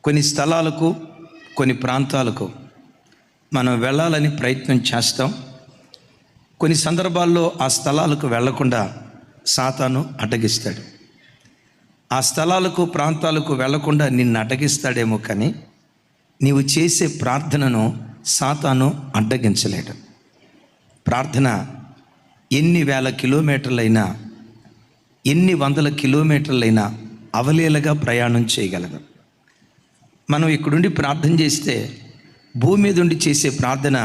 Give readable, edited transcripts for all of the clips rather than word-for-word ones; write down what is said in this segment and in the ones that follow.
కొన్ని స్థలాలకు, కొన్ని ప్రాంతాలకు మనం వెళ్ళాలని ప్రయత్నం చేస్తాం. కొన్ని సందర్భాల్లో ఆ స్థలాలకు వెళ్ళకుండా సాతాను అడ్డగిస్తాడు. ఆ స్థలాలకు, ప్రాంతాలకు వెళ్ళకుండా నిన్ను అడ్డగిస్తాడేమో, కానీ నీవు చేసే ప్రార్థనను సాతాను అడ్డగించలేడు. ప్రార్థన ఎన్ని వేల కిలోమీటర్లైనా, ఎన్ని వందల కిలోమీటర్లైనా అవలీలగా ప్రయాణం చేయగలదు. మనం ఇక్కడుండి ప్రార్థన చేస్తే, భూమి మీద ఉండి చేసే ప్రార్థన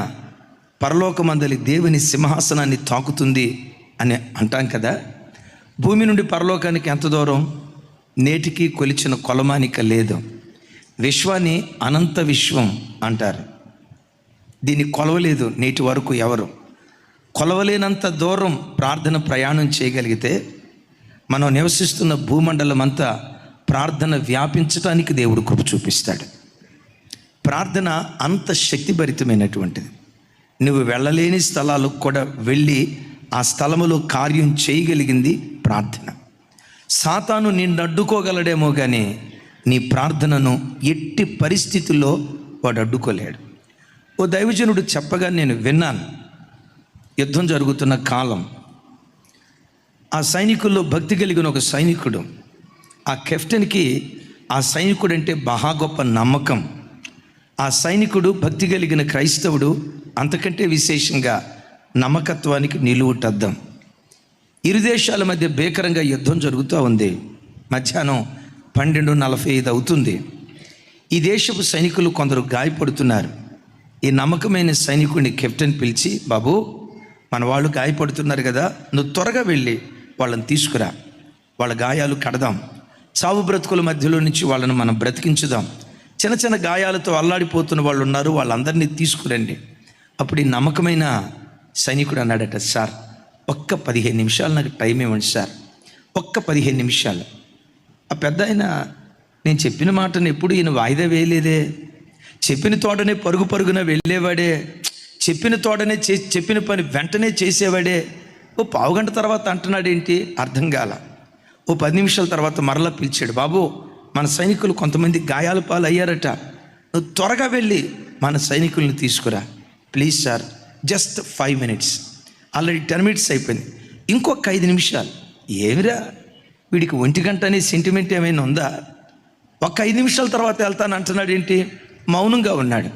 పరలోకమందలి దేవుని సింహాసనాన్ని తాకుతుంది అని అంటాం కదా. భూమి నుండి పరలోకానికి ఎంత దూరం? నేటికి కొలిచిన కొలమానిక లేదు. విశ్వాన్ని అనంత విశ్వం అంటారు. దీన్ని కొలవలేదు నేటి వరకు ఎవరు. కొలవలేనంత దూరం ప్రార్థన ప్రయాణం చేయగలిగితే మనం నివసిస్తున్న భూమండలం అంతా ప్రార్థన వ్యాపించడానికి దేవుడు కృప చూపిస్తాడు. ప్రార్థన అంత శక్తిభరితమైనటువంటిది. నువ్వు వెళ్ళలేని స్థలాలకు కూడా వెళ్ళి ఆ స్థలములో కార్యం చేయగలిగింది ప్రార్థన. సాతాను నిన్ను అడ్డుకోగలడేమో, కానీ నీ ప్రార్థనను ఎట్టి పరిస్థితుల్లో వాడు అడ్డుకోలేడు. ఓ దైవజనుడు చెప్పగా నేను విన్నాను. యుద్ధం జరుగుతున్న కాలం, ఆ సైనికుల్లో భక్తి కలిగిన ఒక సైనికుడు, ఆ కెప్టెన్కి ఆ సైనికుడంటే మహా గొప్ప నమ్మకం. ఆ సైనికుడు భక్తి కలిగిన క్రైస్తవుడు, అంతకంటే విశేషంగా నమ్మకత్వానికి నిలువుటద్దం. ఇరు దేశాల మధ్య భీకరంగా యుద్ధం జరుగుతూ ఉంది. మధ్యాహ్నం 12:45 అవుతుంది. ఈ దేశపు సైనికులు కొందరు గాయపడుతున్నారు. ఈ నమ్మకమైన సైనికుడిని కెప్టెన్ పిలిచి, బాబు, మన వాళ్ళు గాయపడుతున్నారు కదా, నువ్వు త్వరగా వెళ్ళి వాళ్ళని తీసుకురా, వాళ్ళ గాయాలు కడదాం, చావు బ్రతుకుల మధ్యలో నుంచి వాళ్ళని మనం బ్రతికించుదాం, చిన్న చిన్న గాయాలతో అల్లాడిపోతున్న వాళ్ళు ఉన్నారు, వాళ్ళందరినీ తీసుకురండి. అప్పుడు ఈ నమ్మకమైన సైనికుడు అన్నాడట, సార్ ఒక్క 15 నిమిషాలు నాకు టైం ఇవ్వండి సార్, ఒక్క 15 నిమిషాలు. ఆ పెద్ద ఆయన, నేను చెప్పిన మాటను ఎప్పుడు ఈయన వాయిదా వేయలేదే, చెప్పిన తోటనే పరుగు పరుగున వెళ్ళేవాడే, చెప్పిన తోటనే చెప్పిన పని వెంటనే చేసేవాడే, ఓ పావుగంట తర్వాత అంటున్నాడేంటి అర్థం కాల. ఓ 10 నిమిషాల తర్వాత మరలా పిలిచాడు, బాబు, మన సైనికులు కొంతమంది గాయాల పాలు అయ్యారట, నువ్వు త్వరగా వెళ్ళి మన సైనికుల్ని తీసుకురా please sir, just 5 minutes. Already 10 minutes అయిపోయింది, ఇంకొక 5 నిమిషాలు. ఏమిరా వీడికి 1 గంట అనే సెంటిమెంట్ ఏమైనా ఉందా? ఒక 5 నిమిషాల తర్వాత వెళ్తాను అంటున్నాడు ఏంటి? మౌనంగా ఉన్నాడు.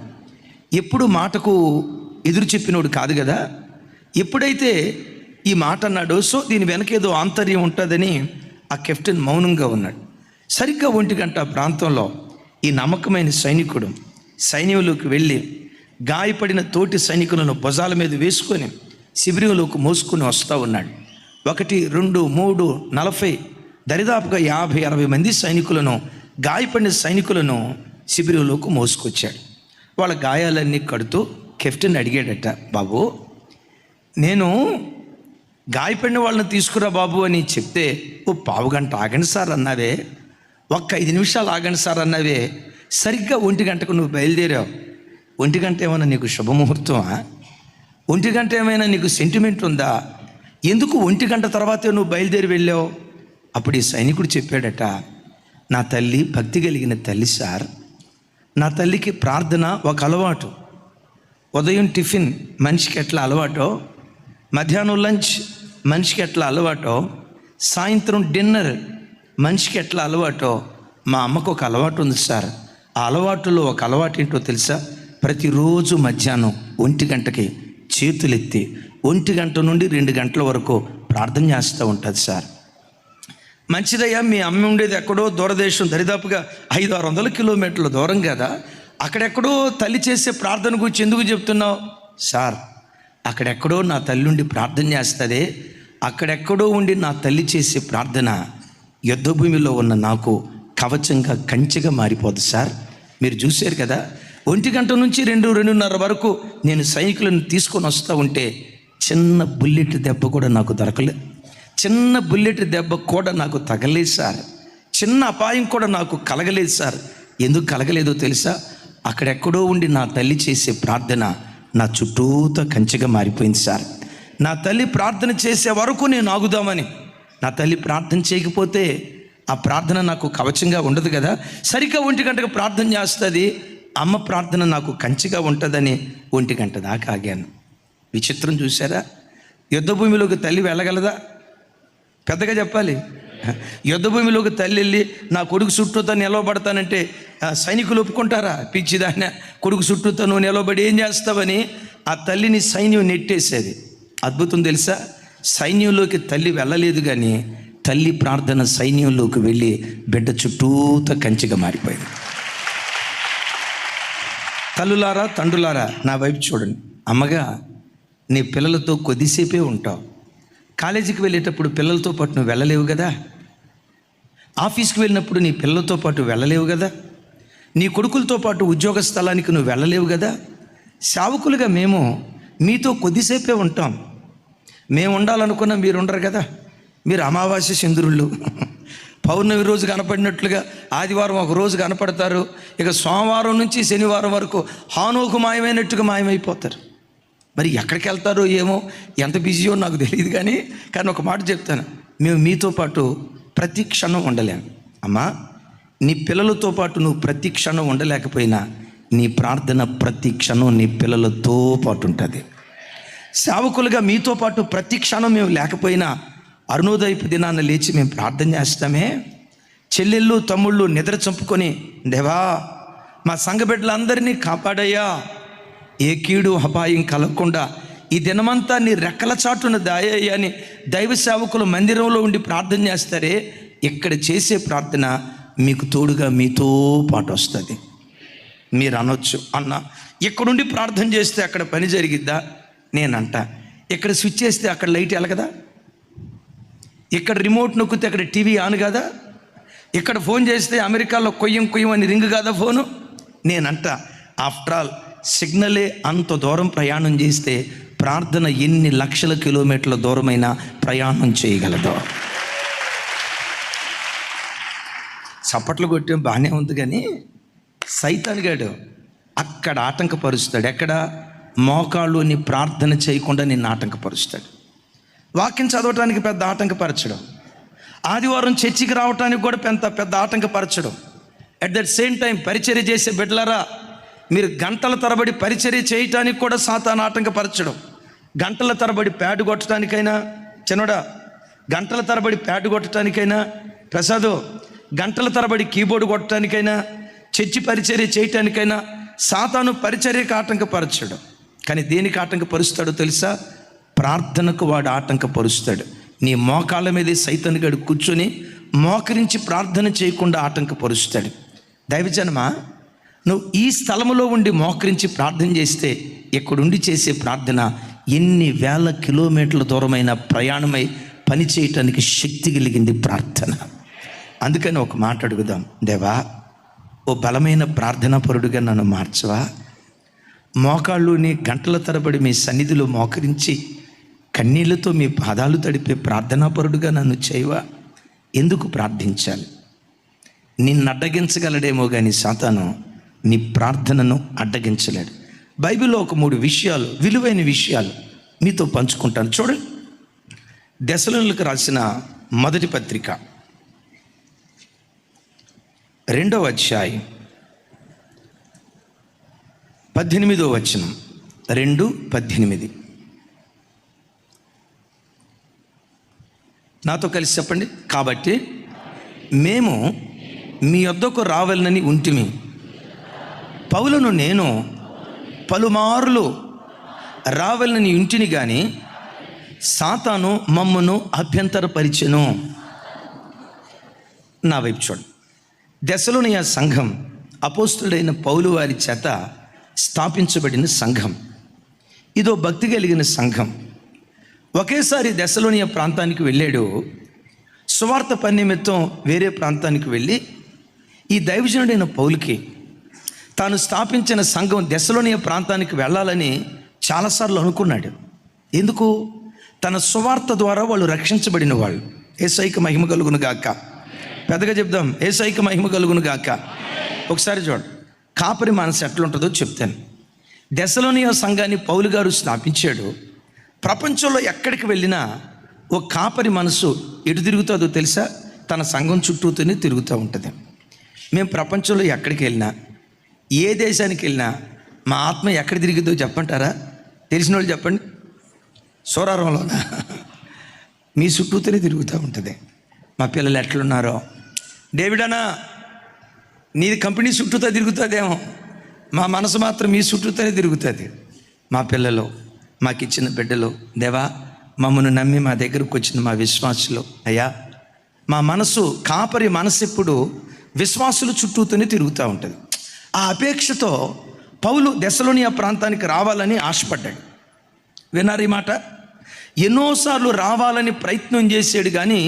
ఎప్పుడు మాటకు ఎదురు చెప్పినోడు కాదు కదా. ఎప్పుడైతే ఈ మాట అన్నాడో, సో దీని వెనకేదో ఆంతర్యం ఉంటుందని ఆ కెప్టెన్ మౌనంగా ఉన్నాడు. సరిగ్గా 1 గంట ప్రాంతంలో ఈ నమ్మకమైన సైనికుడు సైన్యంలోకి వెళ్ళి గాయపడిన తోటి సైనికులను భుజాల మీద వేసుకొని శిబిరంలోకి మోసుకొని వస్తూ ఉన్నాడు. 1, 2, 3, 40 దరిదాపుగా 50-60 మంది సైనికులను, గాయపడిన సైనికులను శిబిరంలోకి మోసుకొచ్చాడు. వాళ్ళ గాయాలన్నీ కడుతూ కెప్టెన్ అడిగాడట, బాబు, నేను గాయపడిన వాళ్ళని తీసుకురా బాబు అని చెప్తే, ఓ పావుగంట ఆగండి సార్ అన్నావే, ఒక్క 5 నిమిషాలు ఆగండి సార్ అన్నావే, సరిగ్గా 1 గంటకు నువ్వు బయలుదేరావు. 1 గంట ఏమైనా నీకు శుభముహూర్తమా? 1 గంట ఏమైనా నీకు సెంటిమెంట్ ఉందా? ఎందుకు 1 గంట తర్వాతే నువ్వు బయలుదేరి వెళ్ళావు? అప్పుడు ఈ సైనికుడు చెప్పాడట, నా తల్లి భక్తి కలిగిన తల్లి సార్, నా తల్లికి ప్రార్థన ఒక అలవాటు. ఉదయం టిఫిన్ మనిషికి ఎట్లా అలవాటో, మధ్యాహ్నం లంచ్ మనిషికి ఎట్లా అలవాటో, సాయంత్రం డిన్నర్ మనిషికి ఎట్లా అలవాటో, మా అమ్మకు ఒక అలవాటు ఉంది సార్. ఆ అలవాటులో ఒక అలవాటు ఏంటో తెలుసా? ప్రతిరోజు మధ్యాహ్నం 1 గంటకి చేతులెత్తి 1 గంట నుండి 2 గంటల వరకు ప్రార్థన చేస్తూ ఉంటుంది సార్. మంచిదయ్యా, మీ అమ్మ ఉండేది ఎక్కడో దూరదేశం, దరిదాపుగా 500-600 కిలోమీటర్ల దూరం కదా, అక్కడెక్కడో తల్లి చేసే ప్రార్థన గురించి ఎందుకు చెప్తున్నావు? సార్, అక్కడెక్కడో నా తల్లి ఉండి ప్రార్థన చేస్తుంది, అక్కడెక్కడో ఉండి నా తల్లి చేసే ప్రార్థన యుద్ధభూమిలో ఉన్న నాకు కవచంగా, కంచెగా మారిపోదు సార్. మీరు చూశారు కదా, 1 గంట నుంచి 2-2:30 వరకు నేను సైనికులను తీసుకొని వస్తూ ఉంటే చిన్న బుల్లెట్ దెబ్బ కూడా నాకు దొరకలేదు, చిన్న బుల్లెట్ దెబ్బ కూడా నాకు తగలేదు సార్, చిన్న అపాయం కూడా నాకు కలగలేదు సార్. ఎందుకు కలగలేదో తెలుసా? అక్కడెక్కడో ఉండి నా తల్లి చేసే ప్రార్థన నా చుట్టూతో కంచెగా మారిపోయింది సార్. నా తల్లి ప్రార్థన చేసే వరకు నేను ఆగుదామని, నా తల్లి ప్రార్థన చేయకపోతే ఆ ప్రార్థన నాకు కవచంగా ఉండదు కదా. సరిగ్గా 1 గంటకు ప్రార్థన చేస్తుంది. అమ్మ ప్రార్థన నాకు కంచిగా ఉంటుందని 1 గంట దాకా ఆగాను. విచిత్రం చూసారా? యుద్ధ భూమిలోకి తల్లి వెళ్ళగలదా? పెద్దగా చెప్పాలి. యుద్ధ భూమిలోకి తల్లి వెళ్ళి నా కొడుకు చుట్టూతో నిలవబడతానంటే సైనికులు ఒప్పుకుంటారా? పిచ్చిదాన్ని కొడుకు చుట్టూతో నువ్వు నిలవబడి ఏం చేస్తావని ఆ తల్లిని సైన్యం నెట్టేసేది. అద్భుతం తెలుసా? సైన్యంలోకి తల్లి వెళ్ళలేదు, కానీ తల్లి ప్రార్థన సైన్యంలోకి వెళ్ళి బిడ్డ చుట్టూతో కంచిగా మారిపోయింది. తల్లులారా, తండ్రులారా, నా వైపు చూడండి. అమ్మగా నీ పిల్లలతో కొద్దిసేపే ఉంటావు. కాలేజీకి వెళ్ళేటప్పుడు పిల్లలతో పాటు నువ్వు వెళ్ళలేవు కదా. ఆఫీస్కి వెళ్ళినప్పుడు నీ పిల్లలతో పాటు వెళ్ళలేవు కదా. నీ కొడుకులతో పాటు ఉద్యోగ స్థలానికి నువ్వు వెళ్ళలేవు కదా. సేవకులుగా మేము మీతో కొద్దిసేపే ఉంటాం. మేము ఉండాలనుకున్నా మీరు ఉండరు కదా. మీరు అమావాస్య చంద్రుళ్ళు. పౌర్ణమి రోజు కనపడినట్లుగా ఆదివారం ఒక రోజు కనపడతారు. ఇక సోమవారం నుంచి శనివారం వరకు హానోకు మాయమైనట్టుగా మాయమైపోతారు. మరి ఎక్కడికి వెళ్తారో ఏమో, ఎంత బిజీయో నాకు తెలియదు. కానీ ఒక మాట చెప్తాను, మేము మీతో పాటు ప్రతి క్షణం ఉండలేము. అమ్మా, నీ పిల్లలతో పాటు నువ్వు ప్రతి క్షణం ఉండలేకపోయినా నీ ప్రార్థన ప్రతి క్షణం నీ పిల్లలతో పాటు ఉంటుంది. సేవకులుగా మీతో పాటు ప్రతి క్షణం మేము లేకపోయినా అరుణోదయపు దినాన్ని లేచి మేము ప్రార్థన చేస్తామే. చెల్లెళ్ళు తమ్ముళ్ళు నిద్ర చంపుకొని, దేవా మా సంఘ బిడ్డలందరినీ కాపాడయ్యా, ఏ కీడు అపాయం కలగకుండా ఈ దినమంతా నీ రెక్కల చాటున దాయ్యా అని దైవ సేవకులు మందిరంలో ఉండి ప్రార్థన చేస్తారే. ఇక్కడ చేసే ప్రార్థన మీకు తోడుగా మీతో పాటు వస్తుంది. మీరు అనొచ్చు, అన్న ఇక్కడుండి ప్రార్థన చేస్తే అక్కడ పని జరిగిద్దా? నేనంట, ఇక్కడ స్విచ్ చేస్తే అక్కడ లైట్ వెలగదా? ఇక్కడ రిమోట్ నొక్కితే అక్కడ టీవీ ఆన్ కదా? ఇక్కడ ఫోన్ చేస్తే అమెరికాలో కొయ్యం అని రింగ్ కాదా ఫోను? నేనంట, ఆఫ్టర్ ఆల్ సిగ్నలే అంత దూరం ప్రయాణం చేస్తే ప్రార్థన ఎన్ని లక్షల కిలోమీటర్ల దూరమైనా ప్రయాణం చేయగలదు. చప్పట్లు కొట్టే బాగానే ఉంది, కానీ సైతాన్గాడు అక్కడ ఆటంకపరుస్తాడు. ఎక్కడ? మోకాళ్ళుని ప్రార్థన చేయకుండా నిన్ను ఆటంకపరుస్తాడు. వాక్యం చదవటానికి పెద్ద ఆటంకపరచడం, ఆదివారం చర్చికి రావటానికి కూడా పెద్ద ఆటంకపరచడం. అట్ దట్ సేమ్ టైం పరిచర్య చేసే బిడ్డలారా, మీరు గంటల తరబడి పరిచర్య చేయటానికి కూడా సాతాను ఆటంకపరచడం. గంటల తరబడి ప్యాడ్ కొట్టడానికైనా, చిన్నోడా గంటల తరబడి ప్యాడ్ కొట్టడానికైనా, ప్రసాదు గంటల తరబడి కీబోర్డు కొట్టడానికైనా, చర్చి పరిచర్య చేయటానికైనా సాతాను పరిచర్యకు ఆటంకపరచడం. కానీ దేనికి ఆటంకపరుస్తాడో తెలుసా? ప్రార్థనకు వాడు ఆటంకపరుస్తాడు. నీ మోకాళ్ళ మీదే సైతాను గడు కూర్చొని మోకరించి ప్రార్థన చేయకుండా ఆటంకపరుస్తాడు. దైవజనమా, నువ్వు ఈ స్థలములో ఉండి మోకరించి ప్రార్థన చేస్తే ఇక్కడుండి చేసే ప్రార్థన ఎన్ని వేల కిలోమీటర్ల దూరమైన ప్రయాణమై పని చేయటానికి శక్తి కలిగింది ప్రార్థన. అందుకని ఒక మాట అడుగుదాం, దేవా ఓ బలమైన ప్రార్థనా పరుడుగా నన్ను మార్చవా? మోకాళ్ళుని గంటల తరబడి మీ సన్నిధిలో మోకరించి కన్నీళ్లతో మీ పాదాలు తడిపే ప్రార్థనా పరుడుగా నన్ను చేయవా? ఎందుకు ప్రార్థించాలి? నిన్ను అడ్డగించగలడేమో కానీ సాతాను నీ ప్రార్థనను అడ్డగించలేడు. బైబిల్లో ఒక 3 విషయాలు, విలువైన విషయాలు మీతో పంచుకుంటాను. చూడండి, దెసలోనికీయులకు రాసిన మొదటి పత్రిక 2వ అధ్యాయం 18వ వచనం. 2:18 నాతో కలిసి చెప్పండి. కాబట్టి మేము మీ యొద్దకు రావాలని ఉంటిమి. పౌలును నేను పలుమార్లు రావాలని ఇంటిని కానీ సాతాను మమ్మను అభ్యంతరపరిచెను. నా వైపు చూడండి. దెసలోనియ సంఘం అపోస్తుడైన పౌలు వారి చేత స్థాపించబడిన సంఘం. ఇదో భక్తి కలిగిన సంఘం. ఒకేసారి దెసలోనియ ప్రాంతానికి వెళ్ళాడు. సువార్త పని నిమిత్తం వేరే ప్రాంతానికి వెళ్ళి ఈ దైవజనుడైన పౌలుకి తాను స్థాపించిన సంఘం దెసలోనియ ప్రాంతానికి వెళ్ళాలని చాలాసార్లు అనుకున్నాడు. ఎందుకు? తన సువార్త ద్వారా వాళ్ళు రక్షించబడిన వాళ్ళు. యేసయ్యకు మహిమ కలుగును గాక. పెద్దగా చెప్దాం, యేసయ్యకు మహిమ కలుగును గాక. ఒకసారి చూడండి, కాపరి మనసు ఎట్లుంటుందో చెప్తాను. దెసలోనియ సంఘాన్ని పౌలు గారు స్థాపించాడు. ప్రపంచంలో ఎక్కడికి వెళ్ళినా ఓ కాపరి మనసు ఎటు తిరుగుతుందో తెలుసా? తన సంఘం చుట్టూతోనే తిరుగుతూ ఉంటుంది. మేము ప్రపంచంలో ఎక్కడికి వెళ్ళినా, ఏ దేశానికి వెళ్ళినా మా ఆత్మ ఎక్కడ తిరిగిద్దో చెప్పంటారా? తెలిసిన వాళ్ళు చెప్పండి. సూరారంలోనా? మీ చుట్టూతోనే తిరుగుతూ ఉంటుంది. మా పిల్లలు ఎట్లున్నారో, డేవిడనా నీది కంపెనీ చుట్టూతో తిరుగుతుందేమో, మా మనసు మాత్రం మీ చుట్టూతోనే తిరుగుతుంది. మా పిల్లలు, మాకు ఇచ్చిన బిడ్డలు, దేవా మమ్మల్ని నమ్మి మా దగ్గరకు వచ్చిన మా విశ్వాసులు, అయ్యా మా మనసు, కాపరి మనసు ఎప్పుడు విశ్వాసుల చుట్టూతోనే తిరుగుతూ ఉంటుంది. ఆ అపేక్షతో పౌలు దెస్సలోనియ ప్రాంతానికి రావాలని ఆశపడ్డాడు. విన్నారు ఈ మాట? ఎన్నోసార్లు రావాలని ప్రయత్నం చేశాడు, కానీ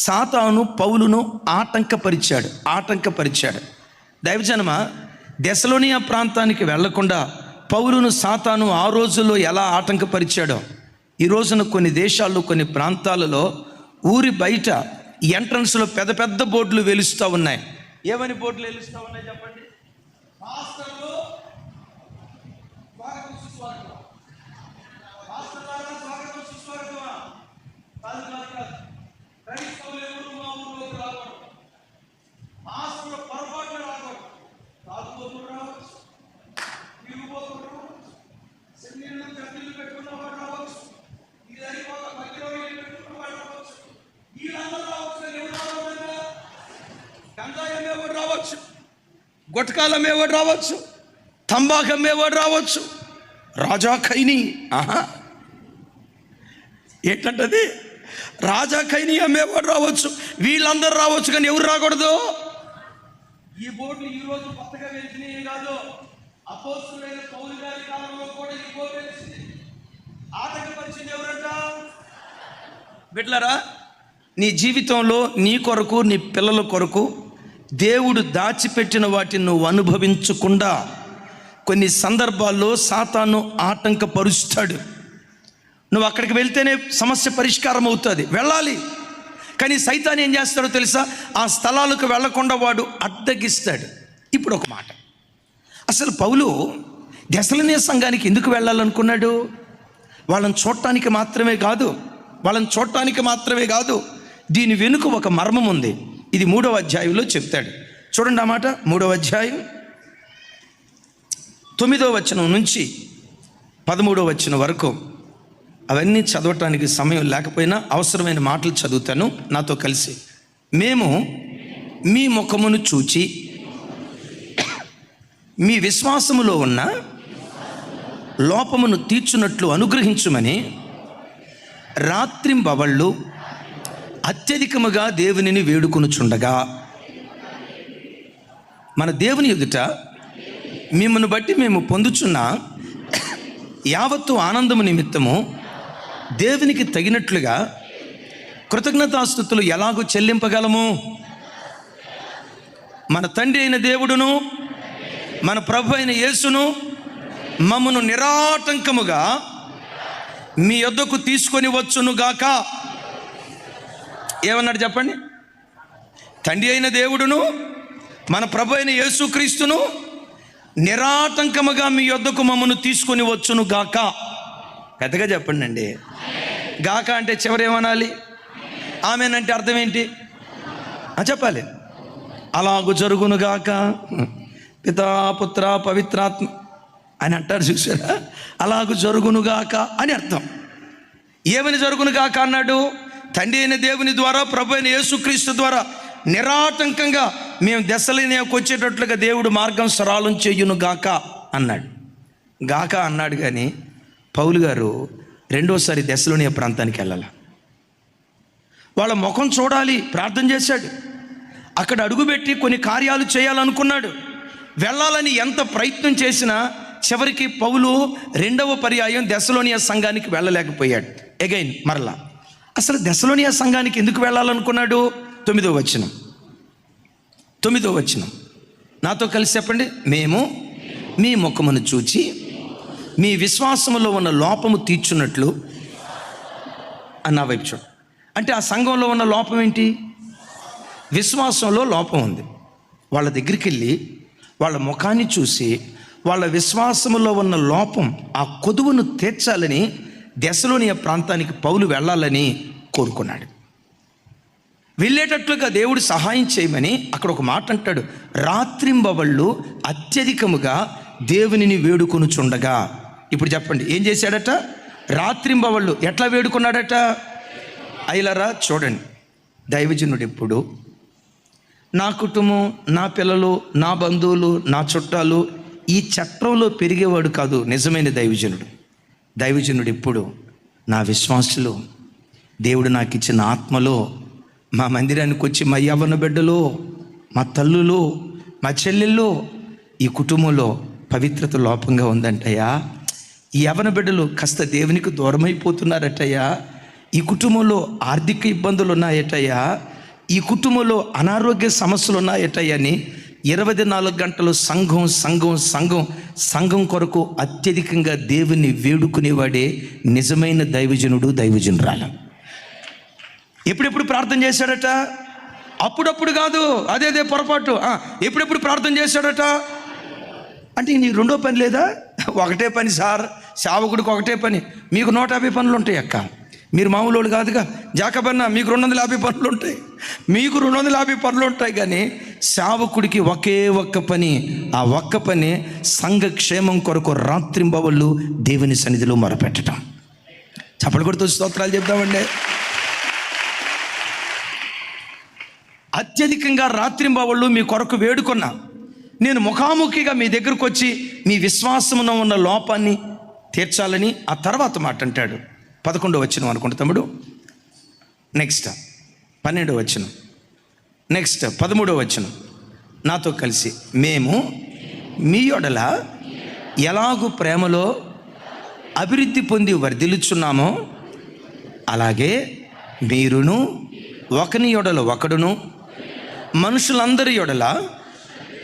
సాతాను పౌలును ఆటంకపరిచాడు. దైవజనమ, దెస్సలోనియ ప్రాంతానికి వెళ్లకుండా పౌలును సాతాను ఆ రోజుల్లో ఎలా ఆటంకపరిచాడో ఈ రోజున కొన్ని దేశాల్లో, కొన్ని ప్రాంతాలలో ఊరి బయట ఎంట్రన్స్లో పెద్ద పెద్ద బోర్డులు వెలుస్తూ ఉన్నాయి. ఏమని బోర్డులు వెలుస్తూ ఉన్నాయి చెప్పండి? గంజాయమేవాడు రావచ్చు, గుట్కాలమేవాడు రావచ్చు, తంబాకమ్మేవాడు రావచ్చు, రాజా ఖైనీ, ఏంటంటది రాజా ఖైనీ అమ్మేవాడు రావచ్చు, వీళ్ళందరూ రావచ్చు, కానీ ఎవరు రాకూడదు? ఈ బోర్డులు ఈ రోజు కొత్తగా వెలిసినవి కాదు. అపోస్తలుడైన పౌలు గారి కాలంలో కూడా ఈ బోర్డు వెలిసింది. ఆటంకపరిచింది ఎవరంట? బిడ్డలారా, నీ జీవితంలో నీ కొరకు, నీ పిల్లల కొరకు దేవుడు దాచిపెట్టిన వాటిని నువ్వు అనుభవించకుండా కొన్ని సందర్భాల్లో సాతాను ఆటంకపరుస్తాడు. నువ్వు అక్కడికి వెళ్తేనే సమస్య పరిష్కారం అవుతుంది, వెళ్ళాలి. కానీ సైతాన్ ఏం చేస్తాడో తెలుసా? ఆ స్థలాలకు వెళ్లకుండా వాడు అడ్డగిస్తాడు. ఇప్పుడు ఒక మాట, అసలు పౌలు దెస్సలోనియ సంఘానికి ఎందుకు వెళ్ళాలనుకున్నాడు? వాళ్ళని చూడటానికి మాత్రమే కాదు, దీని వెనుక ఒక మర్మం ఉంది. ఇది 3వ అధ్యాయంలో చెప్తాడు. చూడండి ఆ మాట. 3వ అధ్యాయం 9వ వచనం నుంచి 13వ వచనం వరకు. అవన్నీ చదవటానికి సమయం లేకపోయినా అవసరమైన మాటలు చదువుతాను నాతో కలిసి. మేము మీ ముఖమును చూచి మీ విశ్వాసములో ఉన్న లోపమును తీర్చున్నట్లు అనుగ్రహించుమని రాత్రింబవళ్ళు అత్యధికముగా దేవునిని వేడుకొనుచుండగా, మన దేవుని ఎదుట మిమ్మల్ని బట్టి మేము పొందుచున్న యావత్తు ఆనందము నిమిత్తము దేవునికి తగినట్లుగా కృతజ్ఞతాస్తుతులు ఎలాగూ చెల్లింపగలము? మన తండ్రి అయిన దేవుడును మన ప్రభు అయిన యేసును మమ్మను నిరాటంకముగా మీ యొద్దకు తీసుకొని వచ్చునుగాక. ఏమన్నాడు చెప్పండి? తండ్రి అయిన దేవుడును మన ప్రభు అయిన యేసుక్రీస్తును నిరాటంకముగా మీ యొద్దకు మమ్మను తీసుకొని వచ్చును గాక. పెద్దగా చెప్పండి అండి. గాక అంటే చివరేమనాలి? ఆమెనంటే అర్థం ఏంటి చెప్పాలి. అలాగు జరుగును గాక, పితా పుత్ర పవిత్రాత్మ అని అంటారు చూసారా? అలాగు జరుగును గాక అని అర్థం. ఏమని జరుగును గాక అన్నాడు? తండ్రి అయిన దేవుని ద్వారా, ప్రభు అయిన యేసుక్రీస్తు ద్వారా నిరాటంకంగా మేము దెస్సలోనియకు వచ్చేటట్లుగా దేవుడు మార్గం సరళం చెయ్యును గాక అన్నాడు. గాక అన్నాడు, కానీ పౌలు గారు రెండోసారి దెస్సలోనియ ప్రాంతానికి వెళ్ళాలి. వాళ్ళ ముఖం చూడాలి, ప్రార్థన చేశాడు. అక్కడ అడుగుపెట్టి కొన్ని కార్యాలు చేయాలనుకున్నాడు. వెళ్ళాలని ఎంత ప్రయత్నం చేసినా చివరికి పౌలు 2వ పర్యాయం దెస్సలోనియ సంఘానికి వెళ్ళలేకపోయాడు. అగైన్ మరలా అసలు దెస్సలోనియ సంఘానికి ఎందుకు వెళ్ళాలనుకున్నాడు? 9వ వచనం నాతో కలిసి చెప్పండి. మేము మీ ముఖమును చూచి మీ విశ్వాసములో ఉన్న లోపము తీర్చున్నట్లు అన్న వైపు చూడు. అంటే ఆ సంఘంలో ఉన్న లోపం ఏంటి? విశ్వాసంలో లోపం ఉంది. వాళ్ళ దగ్గరికి వెళ్ళి వాళ్ళ ముఖాన్ని చూసి వాళ్ళ విశ్వాసములో ఉన్న లోపం, ఆ కొదువును తీర్చాలని దెస్సలోనియ ప్రాంతానికి పౌలు వెళ్ళాలని కోరుకున్నాడు. వెళ్ళేటట్లుగా దేవుడు సహాయం చేయమని అక్కడ ఒక మాట అంటాడు, రాత్రింబవళ్ళు అత్యధికముగా దేవునిని వేడుకొనుచుండగా. ఇప్పుడు చెప్పండి, ఏం చేశాడట? రాత్రింబవళ్ళు ఎట్లా వేడుకున్నాడట? అయ్యలారా చూడండి, దైవజనుడు ఎప్పుడు నా కుటుంబం, నా పిల్లలు, నా బంధువులు, నా చుట్టాలు ఈ చట్రంలో పెరిగేవాడు కాదు నిజమైన దైవజనుడు. దైవజనుడు ఎప్పుడు నా విశ్వాసులు, దేవుడు నాకు ఇచ్చిన ఆత్మలో, మా మందిరానికి వచ్చి మా యవ్వన బిడ్డలు, మా తల్లులు, మా చెల్లెళ్ళు, ఈ కుటుంబంలో పవిత్రత లోపంగా ఉందంటయ్యా, ఈ యవ్వన బిడ్డలు కాస్త దేవునికి దూరమైపోతున్నారటయ్యా, ఈ కుటుంబంలో ఆర్థిక ఇబ్బందులు ఉన్నాయటయ్యా, ఈ కుటుంబంలో అనారోగ్య సమస్యలు ఉన్నాయటయ్యా అని 24 గంటలు సంఘం కొరకు అత్యధికంగా దేవుని వేడుకునేవాడే నిజమైన దైవజనుడు, దైవజనురాలు. ఎప్పుడెప్పుడు ప్రార్థన చేశాడట? అప్పుడప్పుడు కాదు, అదే పొరపాటు. ఎప్పుడెప్పుడు ప్రార్థన చేశాడట అంటే నీ రెండో పని లేదా? ఒకటే పని సార్, సేవకుడికి ఒకటే పని. మీకు 150 పనులు ఉంటాయి అక్క, మీరు మామూలు కాదుగా. జాకబన్నా మీకు 250 పనులు ఉంటాయి, మీకు 250 పనులు ఉంటాయి. కానీ సేవకుడికి ఒకే ఒక్క పని, ఆ ఒక్క పని సంఘ క్షేమం కొరకు రాత్రింబవళ్ళు దేవుని సన్నిధిలో మొరపెట్టడం. చప్పలు కొడుతూ స్తోత్రాలు చెప్తామండి. అత్యధికంగా రాత్రింబవళ్ళు మీ కొరకు వేడుకున్నా. నేను ముఖాముఖిగా మీ దగ్గరకు వచ్చి మీ విశ్వాసమున ఉన్న లోపాన్ని తీర్చాలని. ఆ తర్వాత మాట అంటాడు, 11వ వచనం అనుకుంటా తమ్ముడు, నెక్స్ట్ 12వ వచనం, నెక్స్ట్ 13వ వచనం నాతో కలిసి, మేము మీ యొడల ఎలాగూ ప్రేమలో అభివృద్ధి పొంది వర్ధిల్లుచున్నామో అలాగే మీరును ఒకని యొడల ఒకడును మనుషులందరి యొడల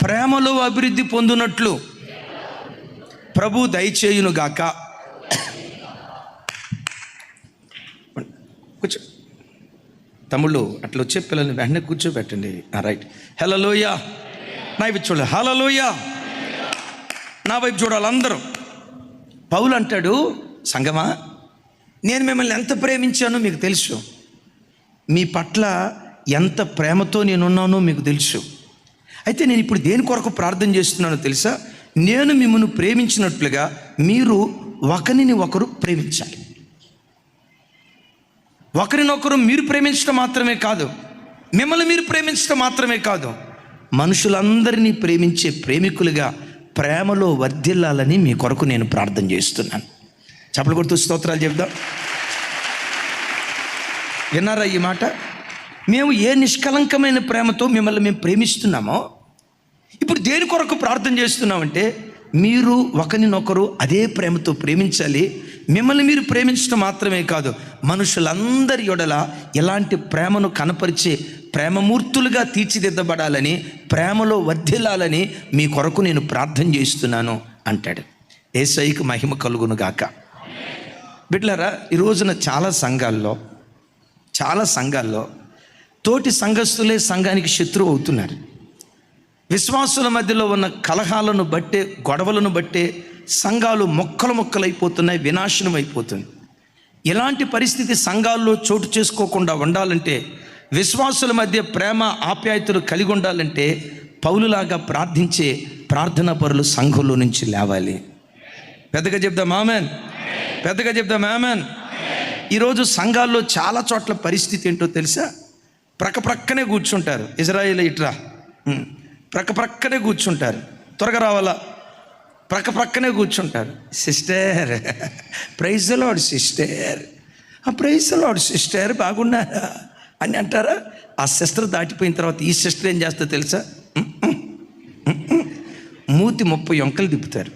ప్రేమలో అభివృద్ధి పొందునట్లు ప్రభు దయచేయునుగాక. కూర్చో తమ్ముళ్ళు, అట్లా వచ్చే పిల్లల్ని వెంటనే కూర్చోబెట్టండి. రైట్, హల్లెలూయా. నా వైపు చూడాలి, హల్లెలూయా. నా వైపు చూడాలి అందరూ. పౌలు అంటాడు, సంగమా నేను మిమ్మల్ని ఎంత ప్రేమించానో మీకు తెలుసు, మీ పట్ల ఎంత ప్రేమతో నేనున్నానో మీకు తెలుసు. అయితే నేను ఇప్పుడు దేని కొరకు ప్రార్థన చేస్తున్నానో తెలుసా? నేను మిమ్మల్ని ప్రేమించినట్లుగా మీరు ఒకరిని ఒకరు ప్రేమించాలి. ఒకరినొకరు మీరు ప్రేమించడం మాత్రమే కాదు, మిమ్మల్ని మీరు ప్రేమించడం మాత్రమే కాదు, మనుషులందరినీ ప్రేమించే ప్రేమికులుగా ప్రేమలో వర్ధిల్లాలని మీ కొరకు నేను ప్రార్థన చేస్తున్నాను. చప్పలు కొడుతూ స్తోత్రాలు చెప్దాం. విన్నారా ఈ మాట? మేము ఏ నిష్కలంకమైన ప్రేమతో మిమ్మల్ని మేము ప్రేమిస్తున్నామో ఇప్పుడు దేని కొరకు ప్రార్థన చేస్తున్నామంటే మీరు ఒకరినొకరు అదే ప్రేమతో ప్రేమించాలి. మిమ్మల్ని మీరు ప్రేమించడం మాత్రమే కాదు, మనుషులందరి యొడల ఎలాంటి ప్రేమను కనపరిచే ప్రేమమూర్తులుగా తీర్చిదిద్దబడాలని, ప్రేమలో వర్ధిల్లాలని మీ కొరకు నేను ప్రార్థన చేస్తున్నాను అంటాడు. యేసయ్యకు మహిమ కలుగును గాక. బిడ్డలారా, ఈ రోజున చాలా సంఘాల్లో తోటి సంఘస్థులే సంఘానికి శత్రువు అవుతున్నారు. విశ్వాసుల మధ్యలో ఉన్న కలహాలను బట్టే, గొడవలను బట్టే సంఘాలు మొక్కలైపోతున్నాయి, వినాశనం అయిపోతుంది. ఇలాంటి పరిస్థితి సంఘాల్లో చోటు చేసుకోకుండా ఉండాలంటే, విశ్వాసుల మధ్య ప్రేమ ఆప్యాయతలు కలిగి ఉండాలంటే పౌలులాగా ప్రార్థించే ప్రార్థనా పరులు సంఘంలో నుంచి లేవాలి. పెద్దగా చెప్దాం ఆమెన్, పెద్దగా చెప్దాం ఆమెన్. ఈరోజు సంఘాల్లో చాలా చోట్ల పరిస్థితి ఏంటో తెలుసా? ప్రక్కనే కూర్చుంటారు. ఇజ్రాయేల్ ఇట్రా, ప్రక్కనే కూర్చుంటారు. త్వరగా రావాలా, ప్రక్కనే కూర్చుంటారు. Sister, praise the lord sister, praise the lord sister, బాగున్నారా అని అంటారా? ఆ సిస్టర్ దాటిపోయిన తర్వాత ఈ సిస్టర్ ఏం చేస్తా తెలుసా? మూతి 30 వంకలు తిప్పుతారు.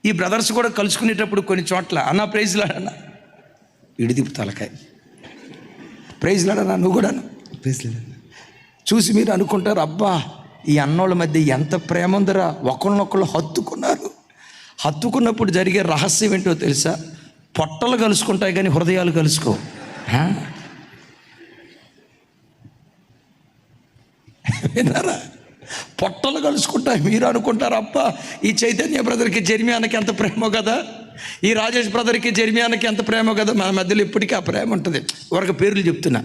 ఈ బ్రదర్స్ కూడా కలుసుకునేటప్పుడు కొన్ని చోట్ల అన్న ప్రైజ్ లాడన్నా, ఇడి తిప్పు తలకాయ, ప్రైజ్ లాడన్నా, నువ్వు కూడా ప్రైజ్ లాడన్నా. చూసి మీరు అనుకుంటారు, అబ్బా ఈ అన్నోళ్ళ మధ్య ఎంత ప్రేమ ఉందరా, ఒకళ్ళనొకళ్ళు హత్తుకున్నప్పుడు జరిగే రహస్యం ఏంటో తెలుసా? పొట్టలు కలుసుకుంటాయి కానీ హృదయాలు కలుసుకో. విన్నారా? పొట్టలు కలుసుకుంటాయి. మీరు అనుకుంటారు, అబ్బా ఈ చైతన్య బ్రదర్కి జెర్మియానకి ఎంత ప్రేమో కదా, ఈ రాజేష్ బ్రదర్కి జెర్మియానకి ఎంత ప్రేమో కదా. మన మధ్యలో ఇప్పటికీ ఆ ప్రేమ ఉంటుంది. వరకు పేర్లు చెప్తున్నా.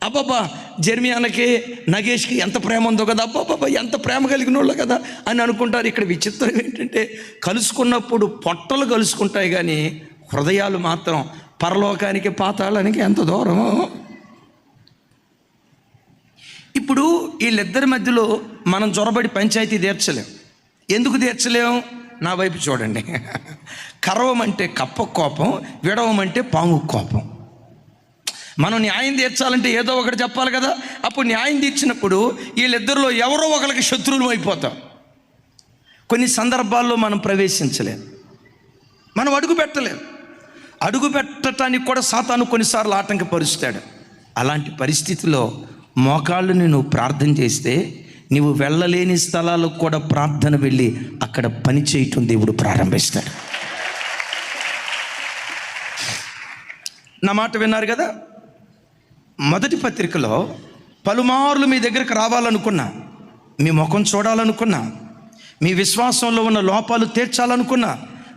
అబ్బాబా జెర్మియానకి నగేష్కి ఎంత ప్రేమ ఉందో కదా, అబ్బాబా ఎంత ప్రేమ కలిగిన వాళ్ళు కదా అని అనుకుంటారు. ఇక్కడ విచిత్రం ఏంటంటే కలుసుకున్నప్పుడు పొట్టలు కలుసుకుంటాయి కానీ హృదయాలు మాత్రం పరలోకానికి పాతాళానికి ఎంత దూరమో. ఇప్పుడు వీళ్ళిద్దరి మధ్యలో మనం జొరబడి పంచాయతీ తీర్చలేం. ఎందుకు తీర్చలేం? నా వైపు చూడండి. కరవమంటే కప్ప కోపం, విడవమంటే పాము కోపం. మనం న్యాయం తీర్చాలంటే ఏదో ఒకటి చెప్పాలి కదా. అప్పుడు న్యాయం తీర్చినప్పుడు వీళ్ళిద్దరిలో ఎవరో ఒకరికి శత్రువులు అయిపోతాం. కొన్ని సందర్భాల్లో మనం ప్రవేశించలేం, మనం అడుగు పెట్టలేం. అడుగు పెట్టడానికి కూడా సాతాను కొన్నిసార్లు ఆటంకపరుస్తాడు. అలాంటి పరిస్థితిలో మోకాళ్ళని నువ్వు ప్రార్థన చేస్తే నువ్వు వెళ్ళలేని స్థలాలకు కూడా ప్రార్థన వెళ్ళి అక్కడ పని చేయటం దేవుడు ప్రారంభిస్తాడు. నా మాట విన్నారు కదా. మొదటి పత్రికలో పలుమార్లు మీ దగ్గరకు రావాలనుకున్నా, మీ ముఖం చూడాలనుకున్నా, మీ విశ్వాసంలో ఉన్న లోపాలు తీర్చాలనుకున్నా,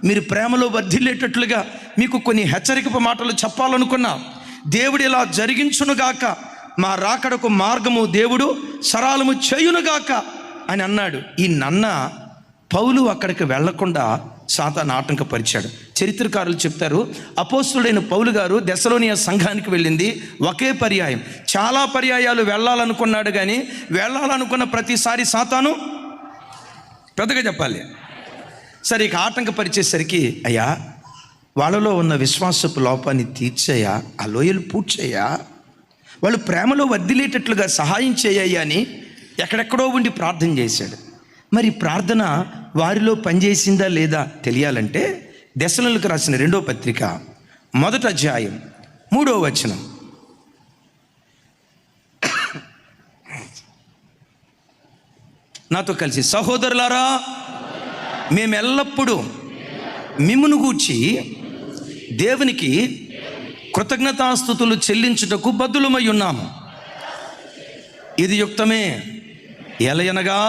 మీరు ప్రేమలో వర్ధిల్లేటట్లుగా మీకు కొన్ని హెచ్చరిక మాటలు చెప్పాలనుకున్నా, దేవుడు ఇలా జరిగించునుగాక, మా రాకడకు మార్గము దేవుడు సరళము చేయునుగాక అని అన్నాడు. ఈ నన్న పౌలు అక్కడికి వెళ్లకుండా సాతాను ఆటంకపరిచాడు. చరిత్రకారులు చెప్తారు, అపోస్తుడైన పౌలు గారు థెసలోనియ సంఘానికి వెళ్ళింది ఒకే పర్యాయం. చాలా పర్యాయాలు వెళ్ళాలనుకున్నాడు కానీ వెళ్ళాలనుకున్న ప్రతిసారి సాతాను పెద్దగా చెప్పాలి సరే ఇక ఆటంకపరిచేసరికి, అయ్యా వాళ్ళలో ఉన్న విశ్వాసపు లోపాన్ని తీర్చేయా, ఆ లోయలు పూడ్చేయా, వాళ్ళు ప్రేమలో వర్ధిల్లేటట్లుగా సహాయం చేయ్యా అని ఎక్కడెక్కడో ఉండి ప్రార్థన చేశాడు. మరి ప్రార్థన వారిలో పనిచేసిందా లేదా తెలియాలంటే దెసలోనికీయులకు రాసిన 2వ పత్రిక 1వ అధ్యాయం 3వ వచనం. నాతో కలిసి, సహోదరులారా, మేమెల్లప్పుడూ మిమ్మును గూర్చి దేవునికి కృతజ్ఞతాస్తుతులు చెల్లించుటకు బద్దులమై ఉన్నాము. ఇది యుక్తమే, ఎలయనగా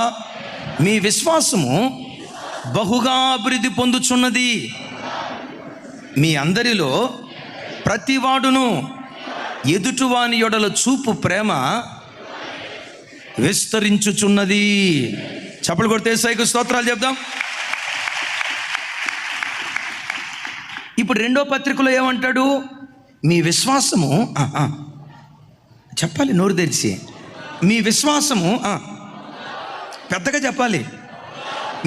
మీ విశ్వాసము బహుగా అభివృద్ధి పొందుచున్నది. మీ అందరిలో ప్రతివాడును ఎదుటివాని యొడల చూపు ప్రేమ విస్తరించుచున్నది. చప్పలు కొడితే యేసయ్యకు స్తోత్రాలు చెప్దాం. ఇప్పుడు 2వ పత్రికలో ఏమంటాడు? మీ విశ్వాసము చెప్పాలి నోరు తెరిచి, మీ విశ్వాసము పెద్దగా చెప్పాలి,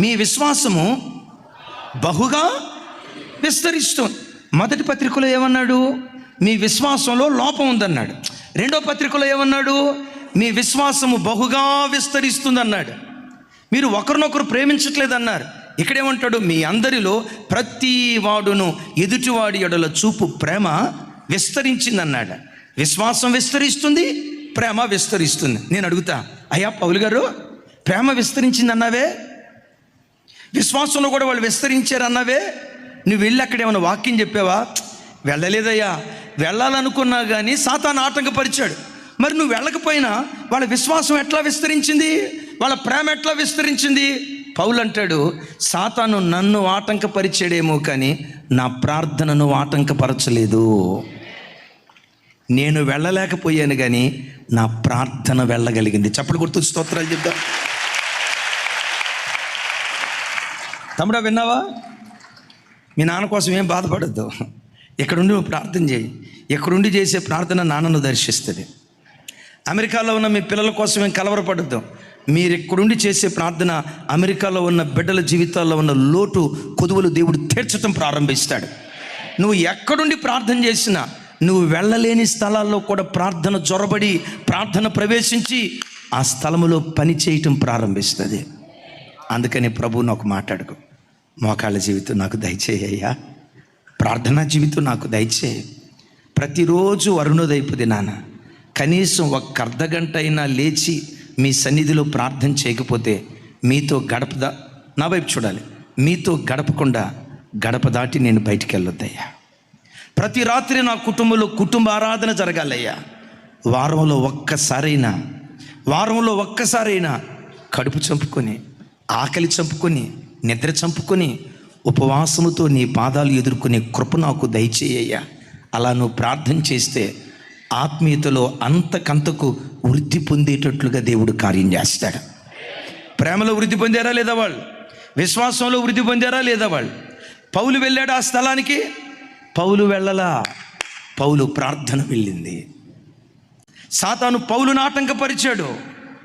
మీ విశ్వాసము బహుగా విస్తరిస్తుంది. మొదటి పత్రికలో ఏమన్నాడు? మీ విశ్వాసంలో లోపం ఉందన్నాడు. 2వ పత్రికలో ఏమన్నాడు? మీ విశ్వాసము బహుగా విస్తరిస్తుంది అన్నాడు. మీరు ఒకరినొకరు ప్రేమించట్లేదన్నారు. ఇక్కడేమంటాడు? మీ అందరిలో ప్రతి వాడును ఎదుటివాడి యొడల చూపు ప్రేమ విస్తరించింది అన్నాడు. విశ్వాసం విస్తరిస్తుంది, ప్రేమ విస్తరిస్తుంది. నేను అడుగుతా, అయ్యా పౌలు గారు, ప్రేమ విస్తరించింది అన్నావే, విశ్వాసంలో కూడా వాళ్ళు విస్తరించారు అన్నావే, నువ్వు వెళ్ళి అక్కడ ఏమైనా వాక్యం చెప్పావా? వెళ్ళలేదయ్యా, వెళ్ళాలనుకున్నా కానీ సాతాను ఆటంకపరిచాడు. మరి నువ్వు వెళ్ళకపోయినా వాళ్ళ విశ్వాసం ఎట్లా విస్తరించింది, వాళ్ళ ప్రేమ ఎట్లా విస్తరించింది? పౌలు అంటాడు, సాతాను నన్ను ఆటంకపరిచాడేమో కానీ నా ప్రార్థనను ఆటంకపరచలేదు. నేను వెళ్ళలేకపోయాను కానీ నా ప్రార్థన వెళ్ళగలిగింది. చప్పలు గుర్తు స్తోత్రాలు చెప్తా. తమ్ముడా, విన్నావా? మీ నాన్న కోసం ఏం బాధపడద్దు. ఇక్కడుండి నువ్వు ప్రార్థన చేయి. ఇక్కడుండి చేసే ప్రార్థన నాన్నను దర్శిస్తుంది. అమెరికాలో ఉన్న మీ పిల్లల కోసం ఏం కలవరపడద్దు. మీరు ఇక్కడుండి చేసే ప్రార్థన అమెరికాలో ఉన్న బిడ్డల జీవితాల్లో ఉన్న లోటు కొదువులు దేవుడు తీర్చడం ప్రారంభిస్తాడు. నువ్వు ఎక్కడుండి ప్రార్థన చేసినా, నువ్వు వెళ్ళలేని స్థలాల్లో కూడా ప్రార్థన జొరబడి ప్రార్థన ప్రవేశించి ఆ స్థలములో పని చేయటం ప్రారంభిస్తుంది. అందుకని ప్రభువు నాకు మాట్లాడుకో, మోకాళ్ళ జీవితం నాకు దయచేయ్యా, ప్రార్థనా జీవితం నాకు దయచేయి. ప్రతిరోజు అరుణోదయపు దినాన కనీసం ఒక్క అర్ధగంట అయినా లేచి మీ సన్నిధిలో ప్రార్థన చేయకపోతే మీతో నా వైపు చూడాలి, మీతో గడపకుండా గడప దాటి నేను బయటికి వెళ్ళొద్దయ్యా. ప్రతి రాత్రి నా కుటుంబంలో కుటుంబ ఆరాధన జరగాలయ్యా. వారంలో ఒక్కసారైనా కడుపు చంపుకొని, ఆకలి చంపుకొని, నిద్ర చంపుకొని, ఉపవాసముతో నీ పాదాలు ఎదుర్కొనే కృప నాకు దయచేయ్యా. అలా నువ్వు ప్రార్థన చేస్తే ఆత్మీయతలో అంతకంతకు వృద్ధి పొందేటట్లుగా దేవుడు కార్యం చేస్తాడు. ప్రేమలో వృద్ధి పొందారా లేదా వాళ్ళు? విశ్వాసంలో వృద్ధి పొందారా లేదా వాళ్ళు? పౌలు వెళ్ళాడు ఆ స్థలానికి? పౌలు వెళ్ళలా, పౌలు ప్రార్థన వెళ్ళింది. సాతాను పౌలును ఆటంకపరిచాడు,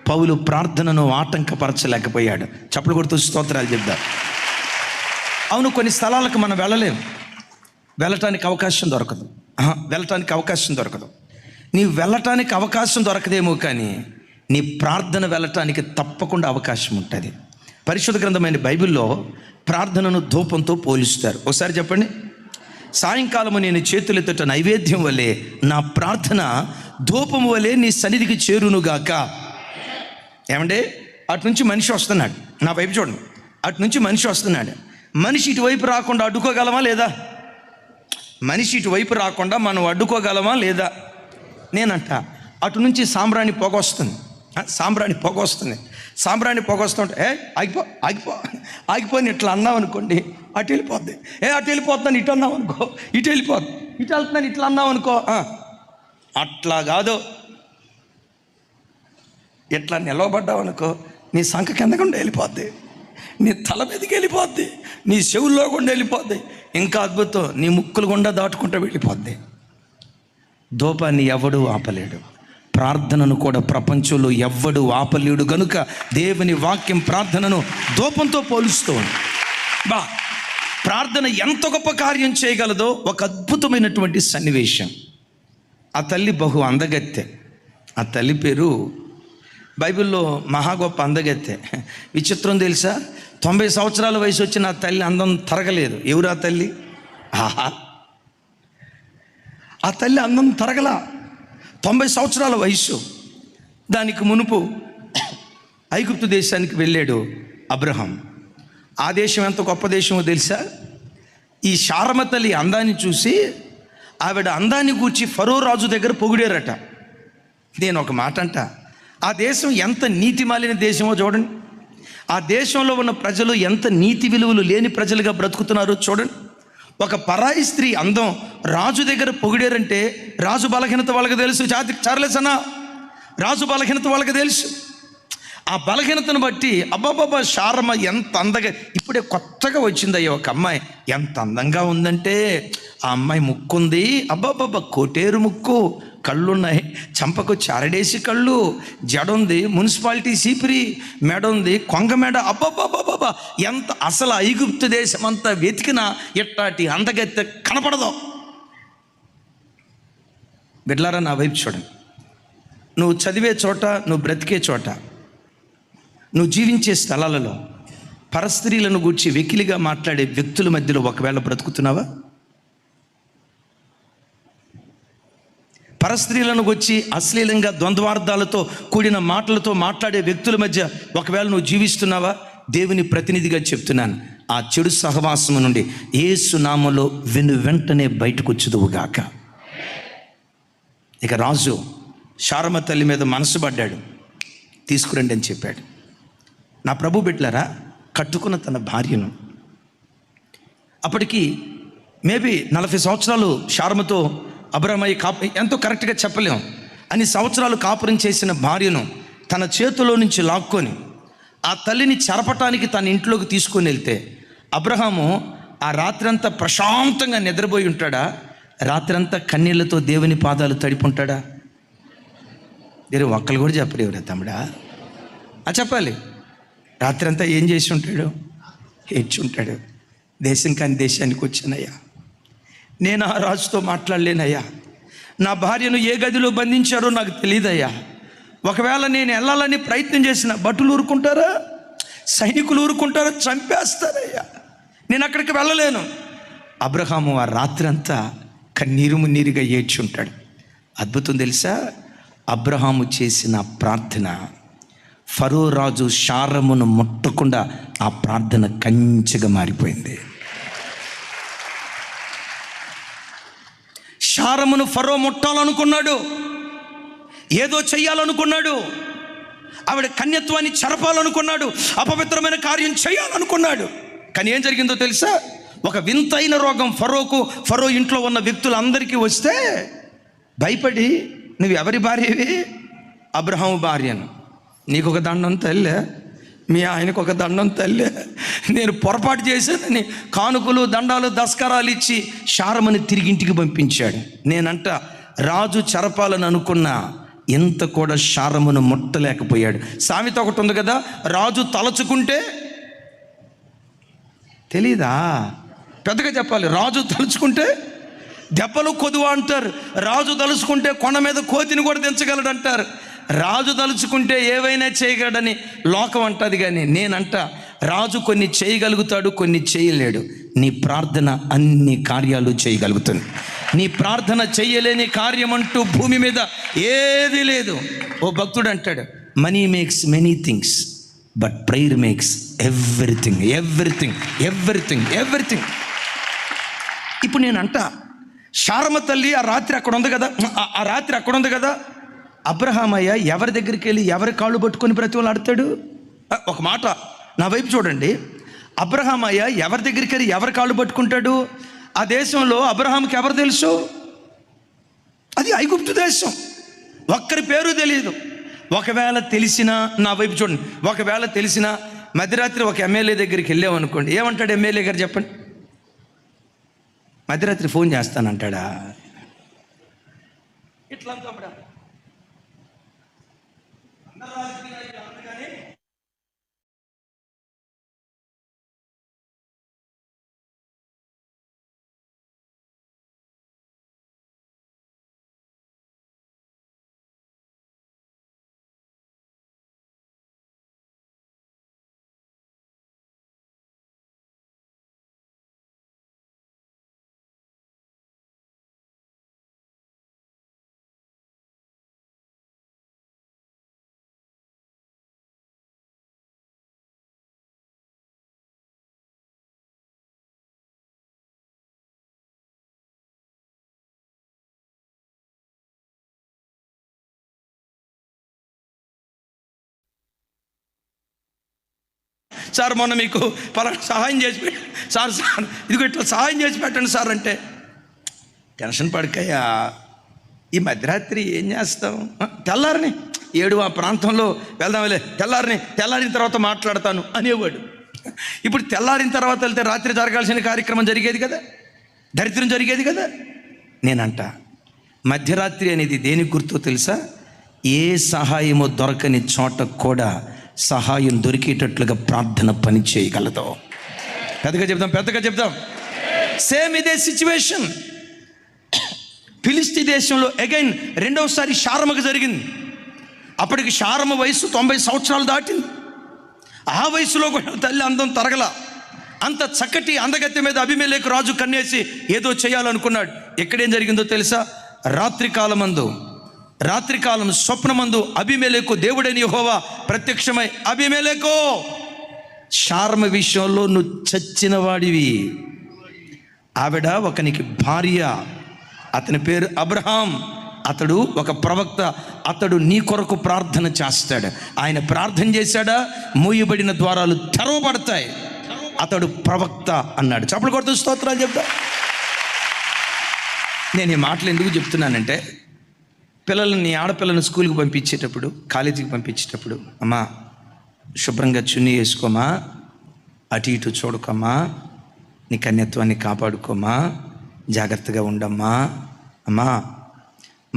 పౌలు ప్రార్థనను ఆటంకపరచలేకపోయాడు. చప్పలు కొడుతూ స్తోత్రాలు చెప్దాం. అవును, కొన్ని స్థలాలకు మనం వెళ్ళలేము, వెళ్ళటానికి అవకాశం దొరకదు. నీ వెళ్ళటానికి అవకాశం దొరకదేమో, కానీ నీ ప్రార్థన వెళ్ళటానికి తప్పకుండా అవకాశం ఉంటుంది. పరిశుద్ధ గ్రంథమైన బైబిల్లో ప్రార్థనను ధూపంతో పోలిస్తారు. ఒకసారి చెప్పండి. సాయంకాలము నేను చేతులెత్తుట నైవేద్యం వలె నా ప్రార్థన ధూపం వలె నీ సన్నిధికి చేరునుగాక. ఏమంటే అటు నుంచి మనిషి వస్తున్నాడు, నా వైపు చూడండి, అటు నుంచి మనిషి వస్తున్నాడు. మనిషి ఇటువైపు రాకుండా అడ్డుకోగలమా లేదా? మనిషి ఇటువైపు రాకుండా మనం అడ్డుకోగలమా లేదా? నేనంట అటు నుంచి సాంబ్రాణి పొగ వస్తుంది. సాంబ్రాణి పొగ వస్తుంటే ఆగిపోని ఇట్లా అన్నావు అనుకోండి, అటు వెళ్ళిపోద్ది. అటు వెళ్ళిపోతున్నాను ఇటు అన్నావు అనుకో, ఇటు వెళ్ళిపోద్ది. ఇటు వెళ్తున్నాను ఇట్లా అన్నావు అనుకో, అట్లా కాదు, ఎట్లా నిలవబడ్డావు అనుకో, నీ సంఖ కిందకుండా వెళ్ళిపోద్ది, నీ తల మీదకి వెళ్ళిపోద్ది, నీ చెవుల్లో గుండా వెళ్ళిపోద్ది. ఇంకా అద్భుతం, నీ ముక్కులు గుండా దాటుకుంటూ వెళ్ళిపోద్ది. ధూపాన్ని ఎవడూ ఆపలేడు, ప్రార్థనను కూడా ప్రపంచంలో ఎవ్వడు ఆపలేడు. కనుక దేవుని వాక్యం ప్రార్థనను ధూపంతో పోలుస్తూ ప్రార్థన ఎంత గొప్ప కార్యం చేయగలదో ఒక అద్భుతమైనటువంటి సన్నివేశం. ఆ తల్లి బహు అందగత్తె. ఆ తల్లి పేరు బైబిల్లో మహా గొప్ప అందగత్తె. విచిత్రం తెలుసా? 90 సంవత్సరాల వయసు వచ్చిన ఆ తల్లి అందం తరగలేదు. ఎవరు ఆ తల్లి? ఆ తల్లి అందం తరగలా. 90 సంవత్సరాల వయసు. దానికి మునుపు ఐగుప్తు దేశానికి వెళ్ళాడు అబ్రహాం. ఆ దేశం ఎంత గొప్ప దేశమో తెలుసా? ఈ శారమ తల్లి అందాన్ని చూసి ఆవిడ అందాన్ని గూర్చి ఫరో రాజు దగ్గర పొగిడారట. నేను ఒక మాట అంట, ఆ దేశం ఎంత నీతి మాలిన దేశమో చూడండి. ఆ దేశంలో ఉన్న ప్రజలు ఎంత నీతి విలువలు లేని ప్రజలుగా బ్రతుకుతున్నారో చూడండి. ఒక పరాయి స్త్రీ అందం రాజు దగ్గర పొగిడారంటే రాజు బలహీనత వాళ్ళకి తెలుసు. చార్లెస్ అన్న, రాజు బలహీనత వాళ్ళకి తెలుసు. ఆ బలహీనతను బట్టి అబ్బాబాబా శారమ ఎంత అందగా, ఇప్పుడే కొత్తగా వచ్చిందయ్యా ఒక అమ్మాయి, ఎంత అందంగా ఉందంటే ఆ అమ్మాయి ముక్కు ఉంది, అబ్బాబాబా కోటేరు ముక్కు, కళ్ళున్నాయి, చంపకు చారడేసి కళ్ళు, జడ ఉంది మున్సిపాలిటీ సీపిరి, మెడ ఉంది కొంగ మెడ, అబ్బాబాబాబా ఎంత, అసలు ఐగుప్తు దేశం అంతా వెతికినా ఎట్టాటి అందగత్తె కనపడదు. బిడ్లారా, నా వైపు చూడండి. నువ్వు చదివే చోట, నువ్వు బ్రతికే చోట, నువ్వు జీవించే స్థలాలలో పరస్త్రీలను గూర్చి వెకిలిగా మాట్లాడే వ్యక్తుల మధ్యలో ఒకవేళ బ్రతుకుతున్నావా? పరస్త్రీలను గురించి అశ్లీలంగా ద్వంద్వార్థాలతో కూడిన మాటలతో మాట్లాడే వ్యక్తుల మధ్య ఒకవేళ నువ్వు జీవిస్తున్నావా? దేవుని ప్రతినిధిగా చెప్తున్నాను, ఆ చెడు సహవాసము నుండి యేసు నామములో వెంటనే బయటకు వచ్చుదువుగాక. ఇక రాజు శారమ తల్లి మీద మనసు పడ్డాడు, తీసుకురండి అని చెప్పాడు. నా ప్రభు బిడ్డలారా, కట్టుకున్న తన భార్యను, అప్పటికి మేబీ 40 సంవత్సరాలు శారమతో అబ్రహామయ్య ఎంతో కరెక్ట్గా చెప్పలేం, అన్ని సంవత్సరాలు కాపురం చేసిన భార్యను తన చేతిలో నుంచి లాక్కొని ఆ తల్లిని చెరపటానికి తన ఇంట్లోకి తీసుకొని వెళ్తే అబ్రహాము ఆ రాత్రంతా ప్రశాంతంగా నిద్రపోయి ఉంటాడా? రాత్రంతా కన్నీళ్లతో దేవుని పాదాలు తడిపుంటాడా? మీరు ఒక్కరు కూడా చెప్పరు ఎవరా తమ్ముడా? చెప్పాలి. రాత్రంతా ఏం చేసి ఉంటాడు? ఏడ్చి ఉంటాడు. దేశం కాని దేశానికి వచ్చానయ్యా, నేను ఆ రాజుతో మాట్లాడలేనయ్యా, నా భార్యను ఏ గదిలో బంధించారో నాకు తెలియదయ్యా, ఒకవేళ నేను వెళ్ళాలని ప్రయత్నం చేసిన భటులు ఊరుకుంటారా, సైనికులు ఊరుకుంటారా, చంపేస్తారయ్యా, నేను అక్కడికి వెళ్ళలేను. అబ్రహాము ఆ రాత్రి అంతా కన్నీరు మున్నీరుగా ఏడ్చి ఉంటాడు. అద్భుతం తెలుసా? అబ్రహాము చేసిన ప్రార్థన ఫరో రాజు శారమును ముట్టకుండా ఆ ప్రార్థన కంచెగా మారిపోయింది. శారమును ఫరో ముట్టాలనుకున్నాడు, ఏదో చెయ్యాలనుకున్నాడు, ఆవిడ కన్యత్వాన్ని చెరపాలనుకున్నాడు, అపవిత్రమైన కార్యం చేయాలనుకున్నాడు. కానీ ఏం జరిగిందో తెలుసా? ఒక వింతైన రోగం ఫరో ఇంట్లో ఉన్న వ్యక్తులందరికీ వస్తే భయపడి, నువ్వు ఎవరి భార్యవి? అబ్రహాము భార్యను. నీకు ఒక దండం తల్లే, మీ ఆయనకు ఒక దండం తల్లే, నేను పొరపాటు చేశానని కానుకలు దండాలు దస్కరాలు ఇచ్చి శారమని తిరిగి ఇంటికి పంపించాడు. నేనంట రాజు చెరపాలని అనుకున్నా, ఇంత కూడా శారమును ముట్టలేకపోయాడు. సామెత ఒకటి ఉంది కదా, రాజు తలచుకుంటే, తెలీదా? పెద్దగా చెప్పాలి. రాజు తలుచుకుంటే దెబ్బలు కొదువ అంటారు. రాజు తలుచుకుంటే కొండ మీద కోతిని కూడా దించగలడు అంటారు. రాజు తలుచుకుంటే ఏవైనా చేయగలడని లోకం అంటది. కానీ నేనంట రాజు కొన్ని చేయగలుగుతాడు, కొన్ని చేయలేడు. నీ ప్రార్థన అన్ని కార్యాలు చేయగలుగుతుంది. నీ ప్రార్థన చెయ్యలేని కార్యం అంటూ భూమి మీద ఏది లేదు. ఓ భక్తుడు అంటాడు, money makes many things but prayer makes everything. Everything everything everything. ఇప్పుడు నేనంట శారమ తల్లి ఆ రాత్రి అక్కడ ఉంది కదా, అబ్రహామయ్య ఎవరి దగ్గరికి వెళ్ళి ఎవరి కాళ్ళు పట్టుకొని బ్రతిమలాడతాడు? ఒక మాట నా వైపు చూడండి. అబ్రహామయ్య ఎవరి దగ్గరికి వెళ్ళి ఎవరి కాళ్ళు పట్టుకుంటాడు? ఆ దేశంలో అబ్రహాంకి ఎవరు తెలుసు? అది ఐగుప్తు దేశం. ఒక్కరి పేరు తెలియదు. ఒకవేళ తెలిసినా, నా వైపు చూడండి, ఒకవేళ తెలిసినా మధ్యరాత్రి ఒక ఎమ్మెల్యే దగ్గరికి వెళ్ళామనుకోండి, ఏమంటాడు ఎమ్మెల్యే గారు చెప్పండి? మధ్యరాత్రి ఫోన్ చేస్తానంటాడా? ఇట్లా సార్ మొన్న మీకు పలానా సహాయం చేసి సార్ ఇదిగో ఇట్లా సహాయం చేసి పెట్టండి సార్ అంటే, టెన్షన్ పడకయ్యా, ఈ మధ్యరాత్రి ఏం చేస్తాం? తెల్లారిని 7 ఆ ప్రాంతంలో వెళ్దాంలే, తెల్లారిన తర్వాత మాట్లాడతాను అనేవాడు. ఇప్పుడు తెల్లారిన తర్వాత వెళ్తే రాత్రి జరగాల్సిన కార్యక్రమం జరిగేది కదా, దరిద్రం జరిగేది కదా. నేనంట మధ్యరాత్రి అనేది దేనికి గుర్తో తెలుసా? ఏ సహాయమో దొరకని చోట కూడా సహాయం దొరికేటట్లుగా ప్రార్థన పని చేయగలదు. పెద్దగా చెప్తాం. సేమ్ ఇదే సిచ్యువేషన్ ఫిలిస్తీ దేశంలో అగైన్ రెండవసారి శారమకు జరిగింది. అప్పటికి శారమ వయసు 90 సంవత్సరాలు దాటింది. ఆ వయసులో కూడా తల్లి అందం తరగల. అంత చక్కటి అందగత్తె మీద అబీమెలెకు రాజు కన్నేసి ఏదో చేయాలనుకున్నాడు. ఎక్కడేం జరిగిందో తెలుసా? రాత్రికాలం స్వప్నమందు అబీమెలెకు దేవుడైన యెహోవా ప్రత్యక్షమై, అబీమెలెకు, శారమ విషయంలో నువ్వు చచ్చిన వాడివి. ఆవిడ ఒకనికి భార్య, అతని పేరు అబ్రహాం. అతడు ఒక ప్రవక్త. అతడు నీ కొరకు ప్రార్థన చేస్తాడు. ఆయన ప్రార్థన చేశాడా, మూయబడిన ద్వారాలు తెరవబడతాయి. అతడు ప్రవక్త అన్నాడు. చప్పట్లు కొడుతూ స్తోత్రాలు చెప్తా. నేను ఈ మాటలు ఎందుకు చెప్తున్నానంటే, పిల్లల్ని, ఆడపిల్లని స్కూల్కి పంపించేటప్పుడు, కాలేజీకి పంపించేటప్పుడు, అమ్మా శుభ్రంగా చున్నీ వేసుకోమా, అటు ఇటు చూడకమ్మా, నీ కన్యత్వాన్ని కాపాడుకోమా, జాగ్రత్తగా ఉండమ్మా, అమ్మా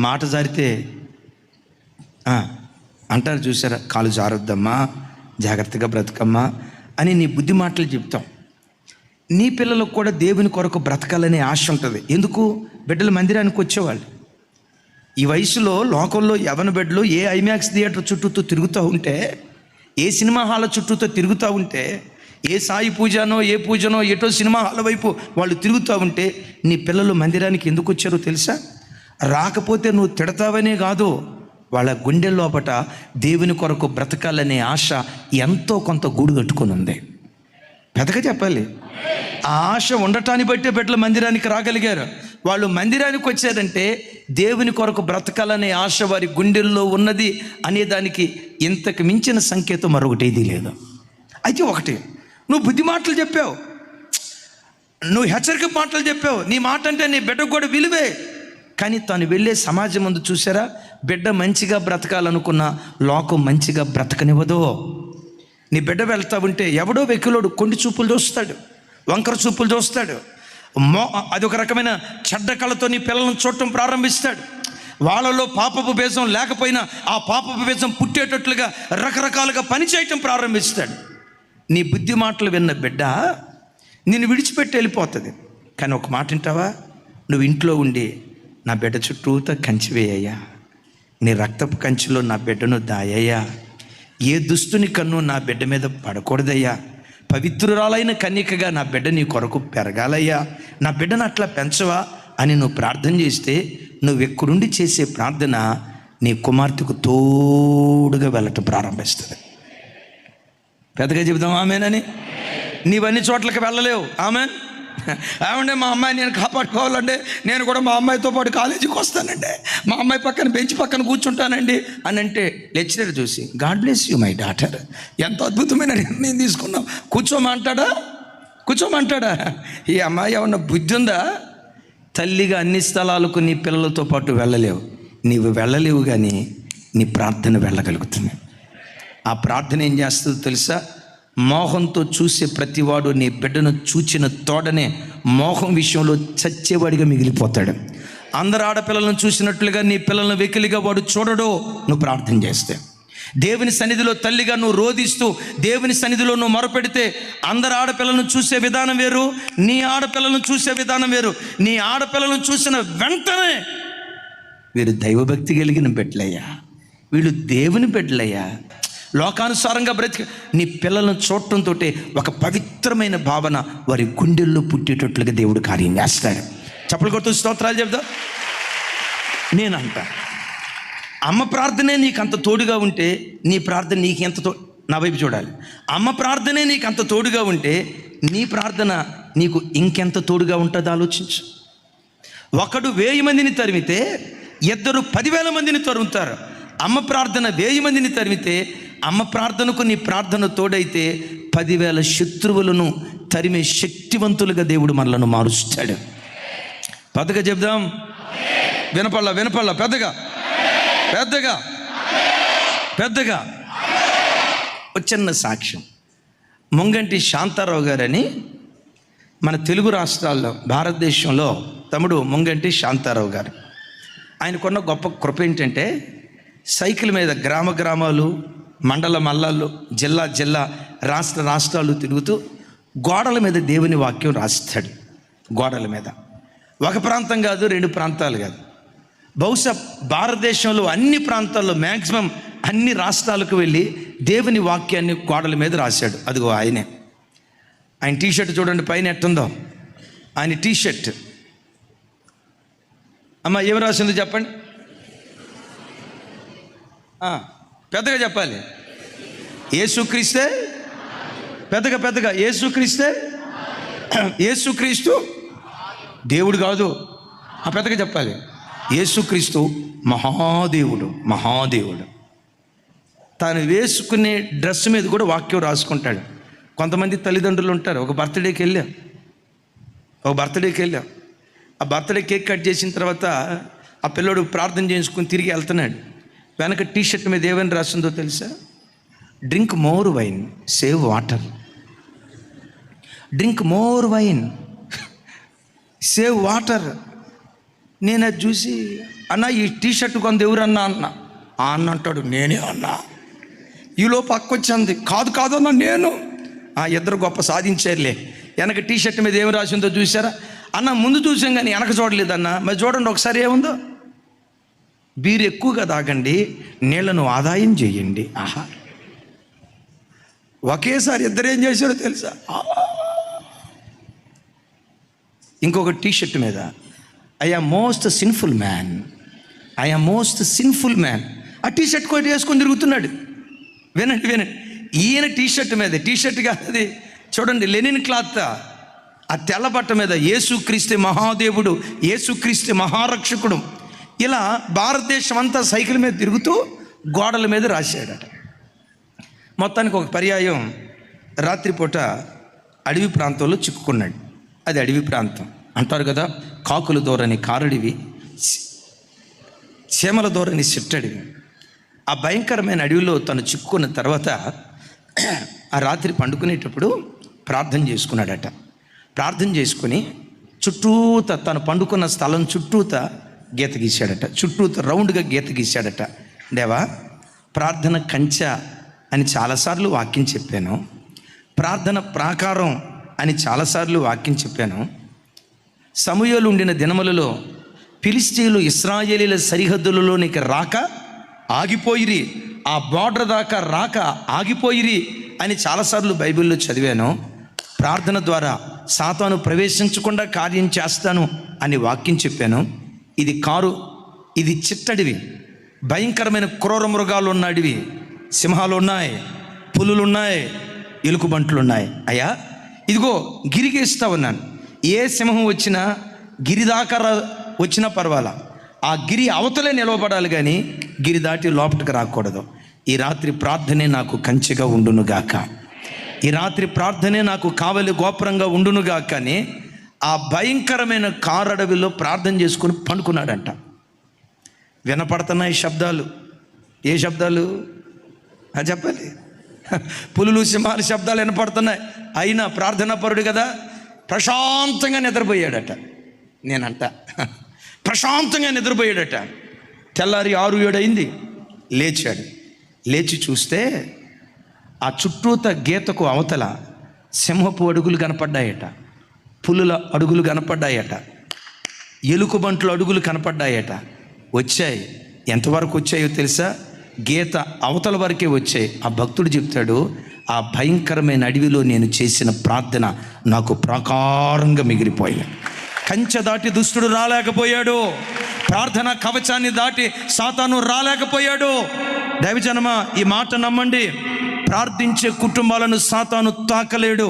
మాట జారితే అంటారు చూసారా, కాలు జారొద్దమ్మా, జాగ్రత్తగా బ్రతకమ్మా అని నీ బుద్ధి మాటలు చెప్తాం. నీ పిల్లలకు కూడా దేవుని కొరకు బ్రతకాలనే ఆశ ఉంటుంది. ఎందుకు? బిడ్డల మందిరానికి వచ్చేవాళ్ళు ఈ వయసులో లోకంలో యవన బిడ్డలు ఏ ఐమాక్స్ థియేటర్ చుట్టూతో తిరుగుతూ ఉంటే, ఏ సినిమా హాల్ చుట్టూతో తిరుగుతూ ఉంటే, ఏ సాయి పూజనో ఏ పూజనో ఎటో సినిమా హాల్ వైపు వాళ్ళు తిరుగుతూ ఉంటే, నీ పిల్లలు మందిరానికి ఎందుకు వచ్చారో తెలుసా? రాకపోతే నువ్వు తిడతావనే కాదు, వాళ్ళ గుండె లోపట దేవుని కొరకు బ్రతకాలనే ఆశ ఎంతో కొంత గూడు కట్టుకొని ఉంది. పెద్దగా చెప్పాలి. ఆ ఆశ ఉండటాన్ని బట్టే బిడ్డలు మందిరానికి రాగలిగారు. వాళ్ళు మందిరానికి వచ్చారంటే దేవుని కొరకు బ్రతకాలనే ఆశ వారి గుండెల్లో ఉన్నది అనేదానికి ఇంతకు మించిన సంకేతం మరొకటి ఏదీ లేదు. అయితే ఒకటి, నువ్వు బుద్ధి మాటలు చెప్పావు, నువ్వు హెచ్చరిక మాటలు చెప్పావు, నీ మాట అంటే నీ బిడ్డకు కూడా విలువే. కానీ తాను వెళ్ళే సమాజం ముందు చూసారా, బిడ్డ మంచిగా బ్రతకాలనుకున్న లోకం మంచిగా బ్రతకనివ్వదో. నీ బిడ్డ వెళ్తా ఉంటే ఎవడో వెకిలోడు కొండి చూపులు చూస్తాడు, వంకర చూపులు చూస్తాడు, అదొక రకమైన చెడ్డ కళతో నీ పిల్లలను చూడటం ప్రారంభిస్తాడు. వాళ్ళలో పాపపు బీజం లేకపోయినా ఆ పాపపు బీజం పుట్టేటట్లుగా రకరకాలుగా పనిచేయటం ప్రారంభిస్తాడు. నీ బుద్ధి మాటలు విన్న బిడ్డ నిన్ను విడిచిపెట్టి వెళ్ళిపోతుంది. కానీ ఒక మాట వింటావా, నువ్వు ఇంట్లో ఉండి నా బిడ్డ చుట్టూతా కంచి వేయ్యా, నీ రక్తపు కంచిలో నా బిడ్డను దాయ్యా, ఏ దుస్తుని కన్ను నా బిడ్డ మీద పడకూడదయ్యా, పవిత్రురాలైన కన్యకగా నా బిడ్డ నీ కొరకు పెరగాలయ్యా, నా బిడ్డను అట్లా పెంచవా అని నువ్వు ప్రార్థన చేస్తే, నువ్వు ఎక్కడుండి చేసే ప్రార్థన నీ కుమార్తెకు తోడుగా వెళ్ళటం ప్రారంభిస్తుంది. పెద్దగా చెబుదాం ఆమెనని. నీవన్నీ చోట్లకి వెళ్ళలేవు. ఆమెన్. ఏమంటే మా అమ్మాయి నేను కాపాడుకోవాలంటే నేను కూడా మా అమ్మాయితో పాటు కాలేజీకి వస్తానండి, మా అమ్మాయి పక్కన బెంచ్ పక్కన కూర్చుంటానండి అని అంటే లెక్చరర్ చూసి God bless you my daughter, ఎంత అద్భుతమైన నిర్ణయం తీసుకున్నావు, కూర్చోమంటాడా? ఈ అమ్మాయి ఏమన్నా బుద్ధి ఉందా? తల్లిగా అన్ని స్థలాలకు నీ పిల్లలతో పాటు వెళ్ళలేవు. నీవు వెళ్ళలేవు, కానీ నీ ప్రార్థన వెళ్ళగలుగుతుంది. ఆ ప్రార్థన ఏం చేస్తుందో తెలుసా? మోహంతో చూసే ప్రతివాడు నీ బిడ్డను చూచిన తోడనే మోహం విషయంలో చచ్చేవాడిగా మిగిలిపోతాడు. అందరు ఆడపిల్లలను చూసినట్లుగా నీ పిల్లలను వెకిలిగా వాడు చూడడో నువ్వు ప్రార్థన చేస్తే. దేవుని సన్నిధిలో తల్లిగా నువ్వు రోధిస్తూ దేవుని సన్నిధిలో నువ్వు మొరపెడితే అందరు ఆడపిల్లలను చూసే విధానం వేరు, నీ ఆడపిల్లలను చూసే విధానం వేరు. నీ ఆడపిల్లలను చూసిన వెంటనే వీరు దైవభక్తి కలిగిన బిడ్డలయ్యా, వీళ్ళు దేవుని బిడ్డలయ్యా, లోకానుసారంగా బ్రతికి నీ పిల్లలను చూడటంతో ఒక పవిత్రమైన భావన వారి గుండెల్లో పుట్టేటట్లుగా దేవుడు కార్యం చేస్తాడు. చప్పలు కొడుతూ స్తోత్రాలు చెప్తా. నేనంట అమ్మ ప్రార్థనే నీకు అంత తోడుగా ఉంటే నీ ప్రార్థన నీకు ఎంత నా వైపు చూడాలి. అమ్మ ప్రార్థనే నీకు అంత తోడుగా ఉంటే నీ ప్రార్థన నీకు ఇంకెంత తోడుగా ఉంటుందో ఆలోచించు. ఒకడు 1000 మందిని తరిమితే ఇద్దరు 10,000 మందిని తరుముతారు. అమ్మ ప్రార్థన 1000 మందిని తరిమితే అమ్మ ప్రార్థనకు నీ ప్రార్థన తోడైతే 10,000 శత్రువులను తరిమే శక్తివంతులుగా దేవుడు మనలను మారుస్తాడు. పెద్దగా చెప్దాం. వినపల్ల పెద్దగా ఒక చిన్న సాక్ష్యం. ముంగంటి శాంతారావు గారని మన తెలుగు రాష్ట్రాల్లో భారతదేశంలో తమ్ముడు ముంగంటి శాంతారావు గారు. ఆయనకున్న గొప్ప కృప ఏంటంటే సైకిల్ మీద గ్రామాలు, మండలాలు, జిల్లా, రాష్ట్రాలు తిరుగుతూ గోడల మీద దేవుని వాక్యం రాస్తాడు. గోడల మీద ఒక ప్రాంతం కాదు, 2 ప్రాంతాలు కాదు, బహుశా భారతదేశంలో అన్ని ప్రాంతాల్లో మ్యాక్సిమం అన్ని రాష్ట్రాలకు వెళ్ళి దేవుని వాక్యాన్ని గోడల మీద రాశాడు. అదిగో ఆయనే. ఆయన టీషర్ట్ చూడండి పైన ఎట్టుందో. ఆయన టీషర్ట్ అమ్మ ఏం రాసిందో చెప్పండి, పెద్దగా చెప్పాలి. యేసుక్రీస్తే, పెద్దగా యేసుక్రీస్తు దేవుడు కాదు, పెద్దగా చెప్పాలి. యేసుక్రీస్తు మహాదేవుడు. తాను వేసుకునే డ్రెస్ మీద కూడా వాక్యం రాసుకుంటాడు. కొంతమంది తల్లిదండ్రులు ఉంటారు. ఒక బర్త్డేకి వెళ్ళాం, ఆ బర్త్డే కేక్ కట్ చేసిన తర్వాత ఆ పిల్లోడు ప్రార్థన చేసుకుని తిరిగి వెళ్తున్నాడు. వెనక టీషర్ట్ మీద ఏమని రాస్తుందో తెలుసా? Drink more wine, save water. Drink more wine, save water. నేను అది చూసి, అన్న ఈ టీషర్ట్ కొంత ఎవరన్నా అన్న అంటాడు. నేనే అన్నా. ఈలో పక్కొచ్చింది. కాదు అన్న నేను. ఇద్దరు గొప్ప సాధించారులే. వెనక టీషర్ట్ మీద ఏమి రాసిందో చూసారా? అన్న ముందు చూసాం కానీ వెనక చూడలేదన్న. మరి చూడండి ఒకసారి ఏముందో. బీరు ఎక్కువగా తాగండి, నీళ్లను ఆదాయం చేయండి. ఒకేసారి ఇద్దరు ఏం చేశారో తెలుసా? ఇంకొక టీషర్ట్ మీద I am most sinful man. ఆ టీషర్ట్ కోటి వేసుకొని తిరుగుతున్నాడు. వినండి, ఈయన టీషర్ట్ మీద, టీషర్ట్ కాదు చూడండి, లెనిన్ క్లాత్, ఆ తెల్ల బట్ట మీద యేసుక్రీస్తు మహాదేవుడు, యేసుక్రీస్తు మహారక్షకుడు. ఇలా భారతదేశం అంతా సైకిల్ మీద తిరుగుతూ గోడల మీద రాశాడట. మొత్తానికి ఒక పర్యాయం రాత్రిపూట అడవి ప్రాంతంలో చిక్కుకున్నాడు. అది అడవి ప్రాంతం అంటారు కదా, కాకులు దూరని కారడివి, చీమల ధోరణి చిట్టడివి. ఆ భయంకరమైన అడవిలో తను చిక్కుకున్న తర్వాత ఆ రాత్రి పండుకునేటప్పుడు ప్రార్థన చేసుకున్నాడట. ప్రార్థన చేసుకుని చుట్టూత తను పండుకున్న స్థలం చుట్టూత గీత గీశాడట. చుట్టూత రౌండ్గా గీత గీశాడట. దేవా, ప్రార్థన కంచె అని చాలాసార్లు వాక్యం చెప్పాను, ప్రార్థన ప్రాకారం అని చాలాసార్లు వాక్యం చెప్పాను. సమూయేలు ఉండిన దినములలో ఫిలిష్తీయులు ఇశ్రాయేలీల సరిహద్దులలోనికి రాక ఆగిపోయిరి, ఆ బార్డర్ దాకా రాక ఆగిపోయిరి అని చాలాసార్లు బైబిల్లో చదివాను. ప్రార్థన ద్వారా సాతాను ప్రవేశించకుండా కార్యం చేస్తాను అని వాక్యం చెప్పాను. ఇది కారు, ఇది చిట్టడివి, భయంకరమైన క్రూర మృగాలు ఉన్న అడవి. సింహాలు ఉన్నాయి, పులులు ఉన్నాయి, ఎలుకబంట్లు ఉన్నాయి. అయ్యా, ఇదిగో గిరిగేస్తా ఉన్నాను. ఏ సింహం వచ్చినా గిరి దాకా వచ్చినా పర్వాలా, ఆ గిరి అవతలే నిలవబడాలి, కానీ గిరి దాటి లోపలికి రాకూడదు. ఈ రాత్రి ప్రార్థనే నాకు కంచెగా ఉండునుగాక, ఈ రాత్రి ప్రార్థనే నాకు కావలి గోపురంగా ఉండునుగాక అని ఆ భయంకరమైన కారడవిలో ప్రార్థన చేసుకుని పండుకున్నాడంట. వినపడుతున్నాయి శబ్దాలు. ఏ శబ్దాలు చెప్పాలి? పులులు సింహాల శబ్దాలు వినపడుతున్నాయి. అయినా ప్రార్థనాపరుడు కదా, ప్రశాంతంగా నిద్రపోయాడట. నేనంట ప్రశాంతంగా నిద్రపోయాడట. తెల్లారి 6-7 అయింది. లేచాడు. లేచి చూస్తే ఆ చుట్టూత గీతకు అవతల సింహపు అడుగులు కనపడ్డాయట, పులుల అడుగులు కనపడ్డాయట, ఎలుకబంట్ల అడుగులు కనపడ్డాయట. వచ్చాయి. ఎంతవరకు వచ్చాయో తెలుసా? గీత అవతల వరకే వచ్చాయి. ఆ భక్తుడు చెప్తాడు, ఆ భయంకరమైన అడవిలో నేను చేసిన ప్రార్థన నాకు ప్రాకారంగా మిగిలిపోయింది. కంచె దాటి దుష్టుడు రాలేకపోయాడు, ప్రార్థన కవచాన్ని దాటి సాతాను రాలేకపోయాడు. దైవజనమా, ఈ మాట నమ్మండి. ప్రార్థించే కుటుంబాలను సాతాను తాకలేడు.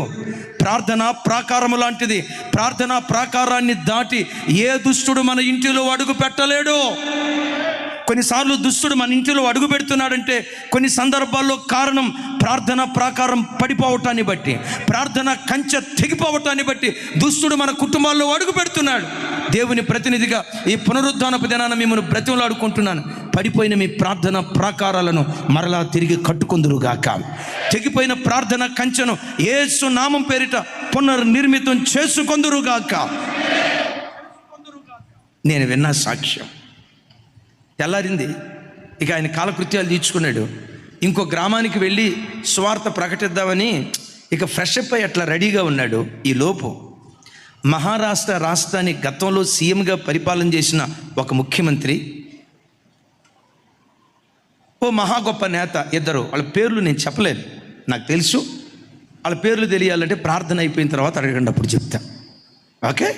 ప్రార్థన ప్రాకారము లాంటిది. ప్రార్థన ప్రాకారాన్ని దాటి ఏ దుష్టుడు మన ఇంటిలో అడుగు పెట్టలేడు. కొన్నిసార్లు దుష్టుడు మన ఇంటిలో అడుగు పెడుతున్నాడంటే కొన్ని సందర్భాల్లో కారణం ప్రార్థన ప్రాకారం పడిపోవటాన్ని బట్టి, ప్రార్థన కంచె తెగిపోవటాన్ని బట్టి దుష్టుడు మన కుటుంబాల్లో అడుగు పెడుతున్నాడు. దేవుని ప్రతినిధిగా ఈ పునరుద్ధానపు దినాన మిమ్మల్ని బ్రతిమలాడుకుంటున్నాను. పడిపోయిన మీ ప్రార్థన ప్రాకారాలను మరలా తిరిగి కట్టుకుందురుగాక. తెగిపోయిన ప్రార్థన కంచెను యేసు నామం పేరిట పునర్నిర్మితం చేసుకొందురుగాక. నేను విన్న సాక్ష్యం. తెల్లారింది. ఇక ఆయన కాలకృత్యాలు తీర్చుకున్నాడు. ఇంకో గ్రామానికి వెళ్ళి సువార్త ప్రకటిద్దామని ఇక ఫ్రెష్ అప్ అయ్యి అట్లా రెడీగా ఉన్నాడు. ఈ లోపు మహారాష్ట్ర రాష్ట్రాన్ని గతంలో సీఎంగా పరిపాలన చేసిన ఒక ముఖ్యమంత్రి, ఓ మహా గొప్ప నేత, ఇద్దరు. వాళ్ళ పేర్లు నేను చెప్పలేను, నాకు తెలుసు. వాళ్ళ పేర్లు తెలియాలంటే ప్రార్థన అయిపోయిన తర్వాత అడగండి, అప్పుడు చెప్తా. ఓకే?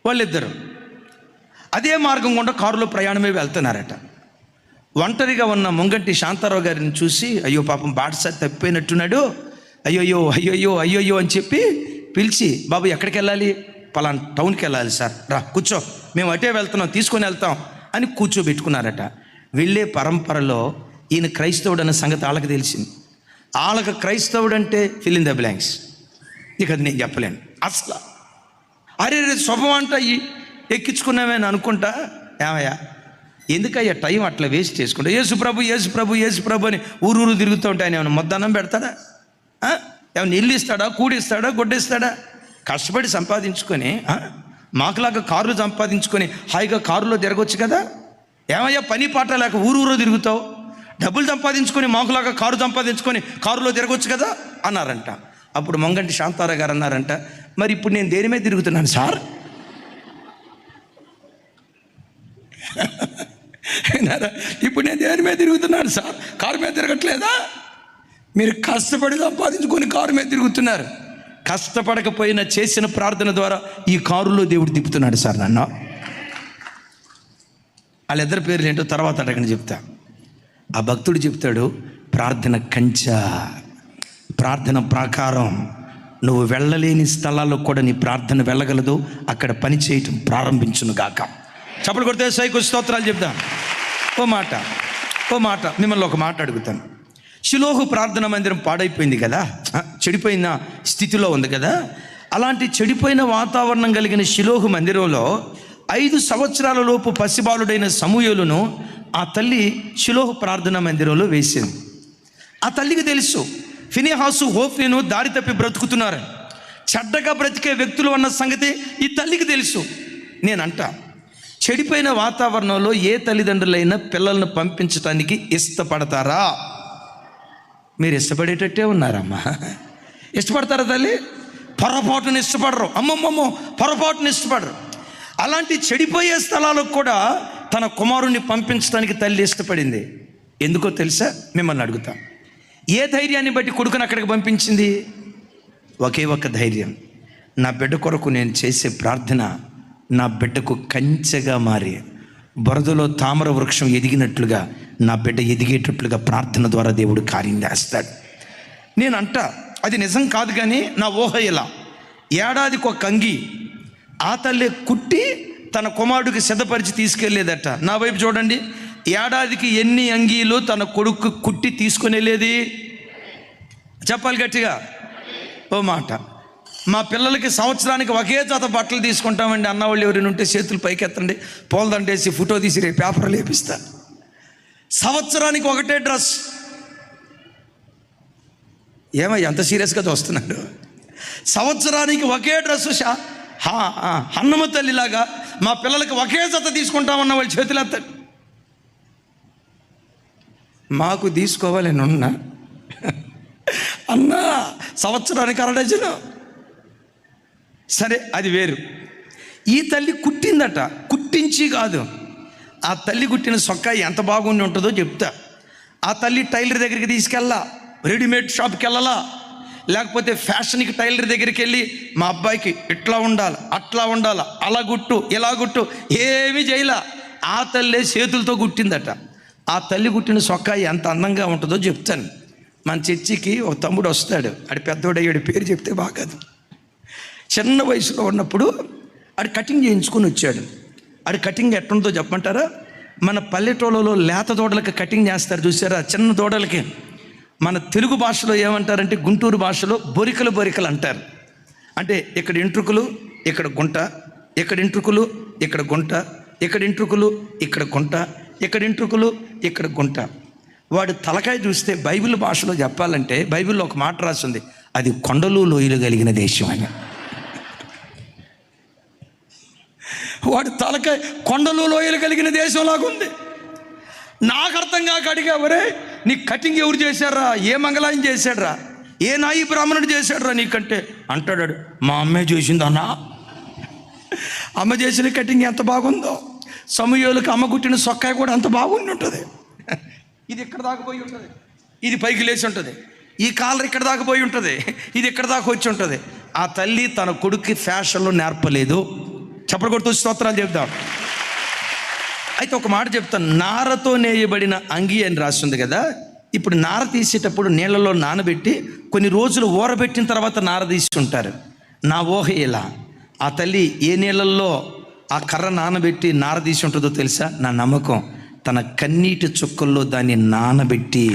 వాళ్ళిద్దరు అదే మార్గం గుండా కారులో ప్రయాణమే వెళ్తున్నారట. ఒంటరిగా ఉన్న ముంగంటి శాంతారావు గారిని చూసి, అయ్యో పాపం బాటసారి తప్పిపోయినట్టున్నాడు, అయ్యోయ్యో అయ్యోయ్యో అయ్యోయ్యో అని చెప్పి పిలిచి, బాబు ఎక్కడికి వెళ్ళాలి? పలానా టౌన్కి వెళ్ళాలి సార్, రా కూర్చో, మేము అటే వెళ్తున్నాం, తీసుకొని వెళ్తాం అని కూర్చోబెట్టుకున్నారట. వెళ్ళే పరంపరలో ఈయన క్రైస్తవుడు అన్న సంగతి వాళ్ళకి తెలిసింది. వాళ్ళకి క్రైస్తవుడు అంటే ఫిల్ ఇన్ ద బ్లాంక్స్. ఇక అది నేను చెప్పలేను అసలు. అరే శుభం అంట ఎక్కించుకున్నామని అనుకుంటా. ఏమయ్యా, ఎందుకయ్యా టైం అట్లా వేస్ట్ చేసుకుంటా? యేసు ప్రభు యేసు ప్రభు యేసు ప్రభు అని ఊరూరు తిరుగుతూ ఉంటే ఆయన ఏమైనా మొద్దన్నం పెడతాడా? ఏమైనా ఇల్లు ఇస్తాడా, కూడిస్తాడా, గొడ్డిస్తాడా? కష్టపడి సంపాదించుకొని మాకులాగా కార్లు సంపాదించుకొని హాయిగా కారులో తిరగొచ్చు కదా. ఏమయ్యా పని పాట లేక ఊరూరు తిరుగుతావు? డబ్బులు సంపాదించుకొని మాకులాగా కారు సంపాదించుకొని కారులో తిరగొచ్చు కదా అన్నారంట. అప్పుడు మంగంటి శాంతారావు గారు అన్నారంట, మరి ఇప్పుడు నేను దేని మీద తిరుగుతున్నాను సార్? ఇప్పుడు నేను దేని మీద తిరుగుతున్నాను సార్? కారు మీద తిరగట్లేదా? మీరు కష్టపడి సంపాదించుకొని కారు మీద తిరుగుతున్నారు. కష్టపడకపోయినా చేసిన ప్రార్థన ద్వారా ఈ కారులో దేవుడు తిప్పుతున్నాడు సార్ నన్ను. వాళ్ళిద్దరి పేర్లు ఏంటో తర్వాత అడగని చెప్తా. ఆ భక్తుడు చెప్తాడు, ప్రార్థన కంచె, ప్రార్థన ప్రాకారం. నువ్వు వెళ్ళలేని స్థలాల్లో కూడా నీ ప్రార్థన వెళ్ళగలదు. అక్కడ పని చేయటం ప్రారంభించును గాక. చప్పలు కొడితే సైకు స్తోత్రాలు చెప్తాను. ఓ మాట మిమ్మల్ని ఒక మాట అడుగుతాను. షిలోహు ప్రార్థన మందిరం పాడైపోయింది కదా, చెడిపోయిన స్థితిలో ఉంది కదా. అలాంటి చెడిపోయిన వాతావరణం కలిగిన షిలోహు మందిరంలో 5 సంవత్సరాల లోపు పసిబాలుడైన సమూయేలును ఆ తల్లి షిలోహు ప్రార్థనా మందిరంలో వేసింది. ఆ తల్లికి తెలుసు ఫినెహాసు హోఫ్నీను దారి తప్పి బ్రతుకుతున్నారని. చెడ్డగా బ్రతికే వ్యక్తులు అన్న సంగతి ఈ తల్లికి తెలుసు. నేనంట, చెడిపోయిన వాతావరణంలో ఏ తల్లిదండ్రులైనా పిల్లలను పంపించడానికి ఇష్టపడతారా? మీరు ఇష్టపడేటట్టే ఉన్నారమ్మా. ఇష్టపడతారా తల్లి? పొరపాటును ఇష్టపడరు. అమ్మమ్మమ్మో, పొరపాటును ఇష్టపడరు. అలాంటి చెడిపోయే స్థలాలకు కూడా తన కుమారుణ్ణి పంపించడానికి తల్లి ఇష్టపడింది. ఎందుకో తెలుసా? మిమ్మల్ని అడుగుతా, ఏ ధైర్యాన్ని బట్టి కొడుకుని అక్కడికి పంపించింది? ఒకే ఒక ధైర్యం, నా బిడ్డ కొరకు నేను చేసే ప్రార్థన నా బిడ్డకు కంచెగా మారి బురదలో తామర వృక్షం ఎదిగినట్లుగా నా బిడ్డ ఎదిగేటట్లుగా ప్రార్థన ద్వారా దేవుడు కార్యం చేస్తాడు. నేనంట, అది నిజం కాదు కానీ నా ఊహ ఇలా. ఏడాదికి ఒక అంగి ఆ తల్లి కుట్టి తన కుమారుడికి సిద్ధపరిచి తీసుకెళ్ళేదట. నా వైపు చూడండి, ఏడాదికి ఎన్ని అంగీలు తన కొడుకు కుట్టి తీసుకొని వెళ్ళేది? చెప్పాలి గట్టిగా ఓ మాట. మా పిల్లలకి సంవత్సరానికి ఒకే జత బట్టలు తీసుకుంటామండి అన్నవాళ్ళు ఎవరైనా ఉంటే చేతులు పైకెత్తండి, పూలదండేసి ఫోటో తీసి రేపు పేపర్లు వేపిస్తా. సంవత్సరానికి ఒకటే డ్రెస్. ఏమో ఎంత సీరియస్గా చూస్తున్నాడు. సంవత్సరానికి ఒకే డ్రెస్సు. హన్నమ్మ తల్లిలాగా మా పిల్లలకి ఒకే జత తీసుకుంటామన్న వాళ్ళు చేతులు ఎత్తండి. మాకు తీసుకోవాలని ఉన్నా అన్నా, సంవత్సరానికి 1 డజను. సరే, అది వేరు. ఈ తల్లి కుట్టిందట. కుట్టించి కాదు, ఆ తల్లి కుట్టిన సొక్కా ఎంత బాగుండి ఉంటుందో చెప్తా. ఆ తల్లి టైలర్ దగ్గరికి తీసుకెళ్ళా, రెడీమేడ్ షాప్కి వెళ్ళాలా, లేకపోతే ఫ్యాషన్కి టైలర్ దగ్గరికి వెళ్ళి మా అబ్బాయికి ఇట్లా ఉండాలి, అట్లా ఉండాలి, అలా గుట్టు, ఇలా గుట్టు, ఏమీ చేయలా. ఆ తల్లి చేతులతో కుట్టిందట. ఆ తల్లి కుట్టిన సొక్కా ఎంత అందంగా ఉంటుందో చెప్తాను. మన చర్చికి ఒక తమ్ముడు వస్తాడు, ఆడి పెద్దోడయ్యాడు, పేరు చెప్తే బాగదు. చిన్న వయసులో ఉన్నప్పుడు ఆడు కటింగ్ చేయించుకొని వచ్చాడు. ఆడి కటింగ్ ఎట్లుందో చెప్పమంటారా? మన పల్లెటూళ్ళలో లేత దూడలకి కటింగ్ చేస్తారు చూసారా, చిన్న దూడలకి. మన తెలుగు భాషలో ఏమంటారంటే, గుంటూరు భాషలో బొరికలు అంటారు. అంటే ఇక్కడ ఎంట్రుకలు, ఇక్కడ గుంట, ఇక్కడ ఎంట్రుకలు, ఇక్కడ గుంట, ఇక్కడ ఎంట్రుకలు, ఇక్కడ గుంట, ఇక్కడ ఎంట్రుకలు, ఇక్కడ గుంట. వాడు తలకాయ చూస్తే బైబిల్ భాషలో చెప్పాలంటే, బైబిల్లో ఒక మాట రాసింది, అది కొండలు లోయలు కలిగిన దేశం అని. వాడు తలకాయ కొండలు లోయలు కలిగిన దేశంలాగా ఉంది. నాకు అర్థం కాక అడిగావరే, నీ కటింగ్ ఎవరు చేశారా? ఏ మంగళాయం చేశాడ్రా? ఏ నాయి బ్రాహ్మణుడు చేశాడ్రా నీకంటే? అంటాడు, మా అమ్మే చేసింది అన్నా. అమ్మ చేసిన కటింగ్ ఎంత బాగుందో, సమూయేలుకి అమ్మ కుట్టిన సొక్కాయ కూడా అంత బాగుండి ఉంటుంది. ఇది ఇక్కడ దాకా పోయి ఉంటుంది, ఇది పైకి లేచి ఉంటుంది, ఈ కాలర్ ఇక్కడ దాకా పోయి ఉంటుంది, ఇది ఇక్కడ దాకా వచ్చి ఉంటుంది. ఆ తల్లి తన కొడుక్కి ఫ్యాషన్లో నేర్పలేదు. చప్పటి కొడుతూ స్తోత్రాలు చెప్తాం. అయితే ఒక మాట చెప్తాను, నారతో నేయబడిన అంగి అని రాస్తుంది కదా. ఇప్పుడు నార తీసేటప్పుడు నీళ్ళలో నానబెట్టి కొన్ని రోజులు ఊరబెట్టిన తర్వాత నార తీసుకుంటారు. నా ఊహ ఇలా, ఆ తల్లి ఏ నీళ్ళల్లో ఆ కర్ర నానబెట్టి నార తీసి ఉంటుందో తెలుసా? నా నమ్మకం, తన కన్నీటి చుక్కల్లో దాన్ని నానబెట్టి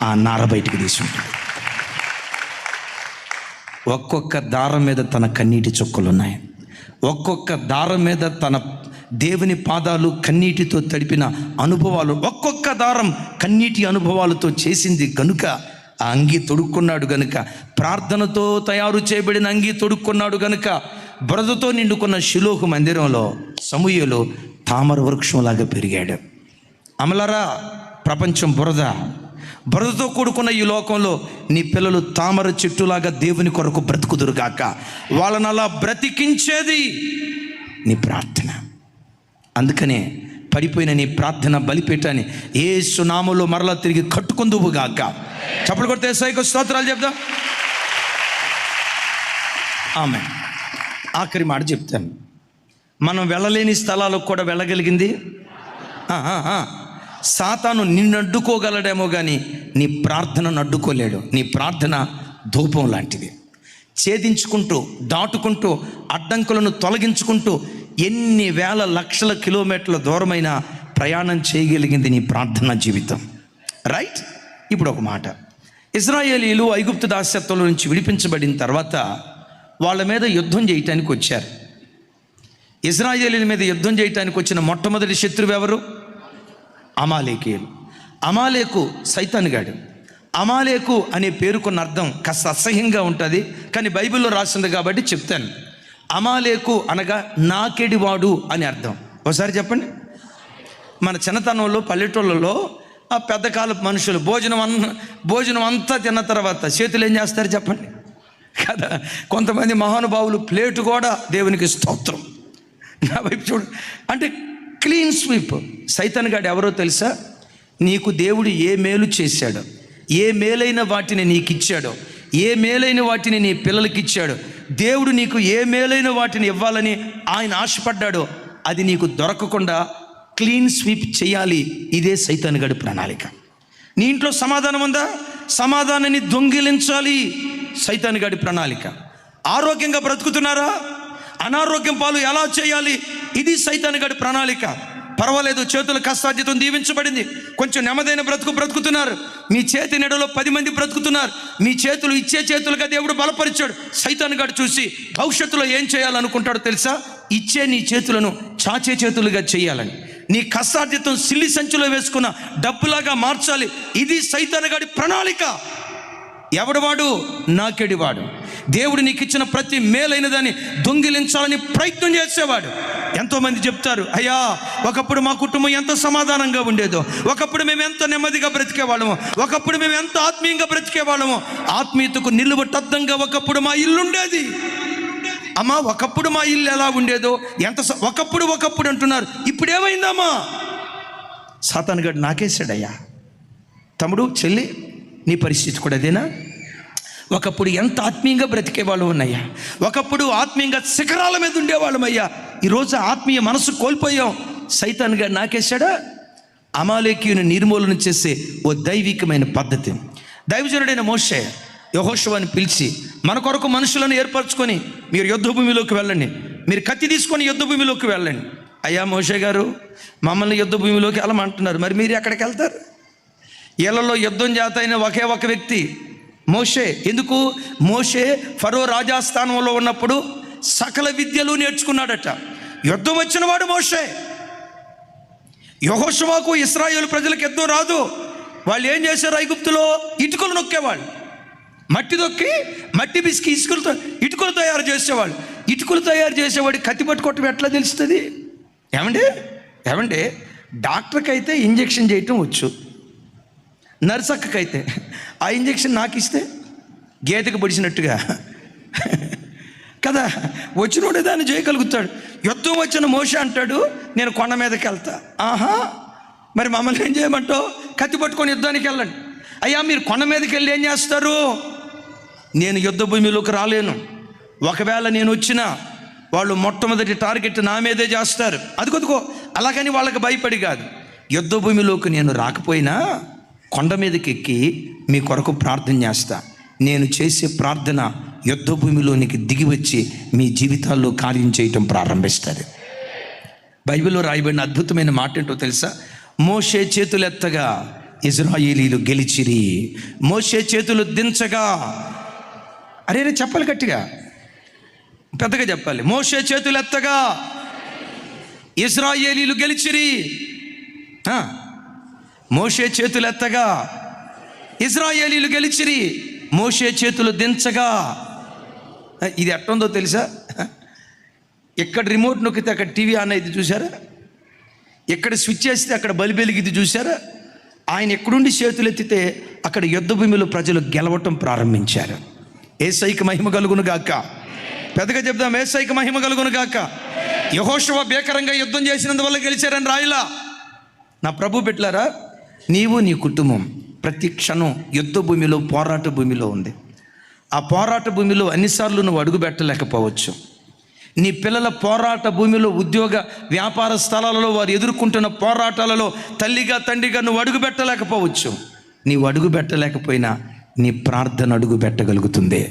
ఆ నార బయటికి తీసి ఉంటుంది. ఒక్కొక్క దారం మీద తన కన్నీటి చుక్కలు ఉన్నాయి. ఒక్కొక్క దారం మీద తన దేవుని పాదాలు కన్నీటితో తడిపిన అనుభవాలు, ఒక్కొక్క దారం కన్నీటి అనుభవాలతో చేసింది గనుక ఆ అంగి తొడుక్కున్నాడు గనుక, ప్రార్థనతో తయారు చేయబడిన అంగి తొడుక్కున్నాడు గనుక, బురదతో నిండుకున్న షిలోహు మందిరంలో సమూయేలు తామర వృక్షంలాగా పెరిగాడు. అమలరా, ప్రపంచం బురదతో కూడుకున్న ఈ లోకంలో నీ పిల్లలు తామర చెట్టులాగా దేవుని కొరకు బ్రతుకుదురుగాక. వాళ్ళని అలా బ్రతికించేది నీ ప్రార్థన. అందుకనే పడిపోయిన నీ ప్రార్థన బలిపీఠాన్ని యేసు నామములో మరలా తిరిగి కట్టుకుందువుగాక. చప్పట్లు కొడితే యేసయ్యకు స్తోత్రాలు చెప్దాం. ఆమె ఆఖరి మాట చెప్తాను. మనం వెళ్ళలేని స్థలాలకు కూడా వెళ్ళగలిగింది సాతాను. నిన్ను అడ్డుకోగలడేమో కానీ నీ ప్రార్థనను అడ్డుకోలేడు. నీ ప్రార్థన ధూపం లాంటిది. ఛేదించుకుంటూ, దాటుకుంటూ, అడ్డంకులను తొలగించుకుంటూ ఎన్ని వేల లక్షల కిలోమీటర్ల దూరమైన ప్రయాణం చేయగలిగింది నీ ప్రార్థనా జీవితం. రైట్? ఇప్పుడు ఒక మాట, ఇశ్రాయేలీయులు ఐగుప్తు దాస్యత్వంలో నుంచి విడిపించబడిన తర్వాత వాళ్ళ మీద యుద్ధం చేయటానికి వచ్చారు. ఇశ్రాయేలీయుల మీద యుద్ధం చేయటానికి వచ్చిన మొట్టమొదటి శత్రువు ఎవరు? అమాలేకీయులు. అమాలేకు సైతానుగాడు. అమాలేకు అనే పేరుకున్న అర్థం కాస్త అసహ్యంగా ఉంటుంది, కానీ బైబిల్లో రాసింది కాబట్టి చెప్తాను. అమాలేకు అనగా నాకెడివాడు అని అర్థం. ఒకసారి చెప్పండి. మన చిన్నతనంలో పల్లెటూళ్ళలో ఆ పెద్ద కాలపు మనుషులు భోజనం అంతా తిన్న తర్వాత చేతులు ఏం చేస్తారు చెప్పండి కదా. కొంతమంది మహానుభావులు ప్లేటు కూడా దేవునికి స్తోత్రం, నా వైపు చూడు అంటే క్లీన్ స్వీప్. సైతానుగాడు ఎవరో తెలుసా? నీకు దేవుడు ఏ మేలు చేశాడో, ఏ మేలైన వాటిని నీకు ఇచ్చాడో, ఏ మేలైన వాటిని నీ పిల్లలకి ఇచ్చాడో, దేవుడు నీకు ఏ మేలైన వాటిని ఇవ్వాలని ఆయన ఆశపడ్డాడో అది నీకు దొరకకుండా క్లీన్ స్వీప్ చేయాలి. ఇదే సైతానుగాడి ప్రణాళిక. నీ ఇంట్లో సమాధానం ఉందా? సమాధానాన్ని దొంగిలించాలి, సైతానుగాడి ప్రణాళిక. ఆరోగ్యంగా బ్రతుకుతున్నారా? అనారోగ్యం పాలు ఎలా చేయాలి? ఇది సైతానుగాడి ప్రణాళిక. పర్వాలేదు, చేతుల కష్టార్జితం దీవించబడింది, కొంచెం నెమ్మదైన బ్రతుకుతున్నారు. మీ చేతి నెడలో 10 మంది బ్రతుకుతున్నారు. మీ చేతులు ఇచ్చే చేతులుగా దేవుడు బలపరిచాడు. సైతానుగాడు చూసి భవిష్యత్తులో ఏం చేయాలనుకుంటాడో తెలుసా? ఇచ్చే నీ చేతులను చాచే చేతులుగా చేయాలని, నీ కష్టార్జితం సిల్లి సంచిలో వేసుకున్న డబ్బులాగా మార్చాలి. ఇది సైతానుగాడి ప్రణాళిక. ఎవడివాడు? నాకెడివాడు. దేవుడు నీకు ఇచ్చిన ప్రతి మేలైన దాన్ని దొంగిలించాలని ప్రయత్నం చేసేవాడు. ఎంతోమంది చెప్తారు, అయ్యా ఒకప్పుడు మా కుటుంబం ఎంత సమాధానంగా ఉండేదో, ఒకప్పుడు మేము ఎంత నెమ్మదిగా బ్రతికేవాళ్ళము, ఒకప్పుడు మేము ఎంత ఆత్మీయంగా బ్రతికేవాళ్ళము, ఆత్మీయతకు నిలువటద్దంగా ఒకప్పుడు మా ఇల్లు ఉండేది. అమ్మా ఒకప్పుడు మా ఇల్లు ఎలా ఉండేదో ఎంత ఒకప్పుడు అంటున్నారు, ఇప్పుడు ఏమైందమ్మా? సాతానుగాడు నాకేసాడయ్యా. తమ్ముడు, చెల్లి, నీ పరిస్థితి కూడా అదేనా? ఒకప్పుడు ఎంత ఆత్మీయంగా బ్రతికేవాళ్ళు ఉన్నాయ్యా, ఒకప్పుడు ఆత్మీయంగా శిఖరాల మీద ఉండేవాళ్ళం అయ్యా, ఈరోజు ఆత్మీయ మనసు కోల్పోయాం. సైతానుగాడు నాకేశాడా? అమాలేకీయుని నిర్మూలన చేసే ఓ దైవికమైన పద్ధతి. దైవజనుడైన మోషే యెహోషువని పిలిచి, మన కొరకు మనుషులను ఏర్పరచుకొని మీరు యుద్ధ భూమిలోకి వెళ్ళండి, మీరు కత్తి తీసుకొని యుద్ధ భూమిలోకి వెళ్ళండి. అయ్యా మోషే గారు, మమ్మల్ని యుద్ధ భూమిలోకి వెళ్ళమంటున్నారు, మరి మీరు ఎక్కడికి వెళ్తారు? ఏళ్లలో యుద్ధం చేతైన ఒకే ఒక వ్యక్తి మోషే. ఎందుకు? మోషే ఫరో రాజాస్థానంలో ఉన్నప్పుడు సకల విద్యలు నేర్చుకున్నాడట. యుద్ధం వచ్చిన వాడు మోషే. యెహోషువకు ఇశ్రాయేలు ప్రజలకు యుద్ధం రాదు. వాళ్ళు ఏం చేశారు? ఐగుప్తులో ఇటుకలు నొక్కేవాళ్ళు, మట్టి దొక్కి మట్టి బిసికి ఇటుకలు తయారు చేసేవాళ్ళు. ఇటుకలు తయారు చేసేవాడు కత్తి పట్టుకోవటం ఎట్లా తెలుస్తుంది? ఏమంటే డాక్టర్కి అయితే ఇంజెక్షన్ చేయటం వచ్చు, నర్సక్కకైతే ఆ ఇంజెక్షన్ నాకు ఇస్తే గీతకు పొడిచినట్టుగా కదా, వచ్చినోడే దాన్ని చేయగలుగుతాడు. యుద్ధం వచ్చిన మోషే అంటాడు, నేను కొండ మీదకి వెళ్తా. ఆహా, మరి మమ్మల్ని ఏం చేయమంటావు? కత్తి పట్టుకొని యుద్ధానికి వెళ్ళండి. అయ్యా మీరు కొండ మీదకి వెళ్ళి ఏం చేస్తారు? నేను యుద్ధ భూమిలోకి రాలేను. ఒకవేళ నేను వచ్చినా వాళ్ళు మొట్టమొదటి టార్గెట్ నా మీదే చేస్తారు. అదిగో అలాగని వాళ్ళకి భయపడి కాదు. యుద్ధ భూమిలోకి నేను రాకపోయినా కొండ మీదకి ఎక్కి మీ కొరకు ప్రార్థన చేస్తా. నేను చేసే ప్రార్థన యుద్ధ భూమిలోనికి దిగి వచ్చి మీ జీవితాల్లో కార్యం చేయటం ప్రారంభిస్తుంది. బైబిల్లో రాయబడిన అద్భుతమైన మాట ఏంటో తెలుసా? మోషే చేతులెత్తగా ఇశ్రాయేలీయులు గెలిచిరి, మోషే చేతులు దించగా. అరే చెప్పాలి, గట్టిగా పెద్దగా చెప్పాలి. మోషే చేతులెత్తగా ఇశ్రాయేలీయులు గెలిచిరి. మోషే చేతులెత్తగా ఇశ్రాయేలీయులు గెలిచిరి, మోషే చేతులు దించగా. ఇది ఎట్టుందో తెలుసా? ఎక్కడ రిమోట్ నొక్కితే అక్కడ టీవీ ఆన్ అయింది చూసారా? ఎక్కడ స్విచ్ చేస్తే అక్కడ బల్బు వెలిగింది చూసారా? ఆయన ఎక్కడుండి చేతులు ఎత్తితే అక్కడ యుద్ధ భూమిలో ప్రజలు గెలవటం ప్రారంభించారు. యేసయ్యకి మహిమ కలుగును గాక. పెద్దగా చెప్దాం, యేసయ్యకి మహిమ కలుగును గాక. యెహోషువ భీకరంగా యుద్ధం చేసినందువల్ల గెలిచారని రాయిలా. నా ప్రభు బిడ్డలారా, నీవు నీ కుటుంబం ప్రతి క్షణం యుద్ధ భూమిలో, పోరాట భూమిలో ఉంది. ఆ పోరాట భూమిలో అన్నిసార్లు నువ్వు అడుగు పెట్టలేకపోవచ్చు. నీ పిల్లల పోరాట భూమిలో, ఉద్యోగ వ్యాపార స్థలాలలో వారు ఎదుర్కొంటున్న పోరాటాలలో తల్లిగా తండ్రిగా నువ్వు అడుగు పెట్టలేకపోవచ్చు. నీవు అడుగు పెట్టలేకపోయినా నీ ప్రార్థన అడుగు పెట్టగలుగుతుంది.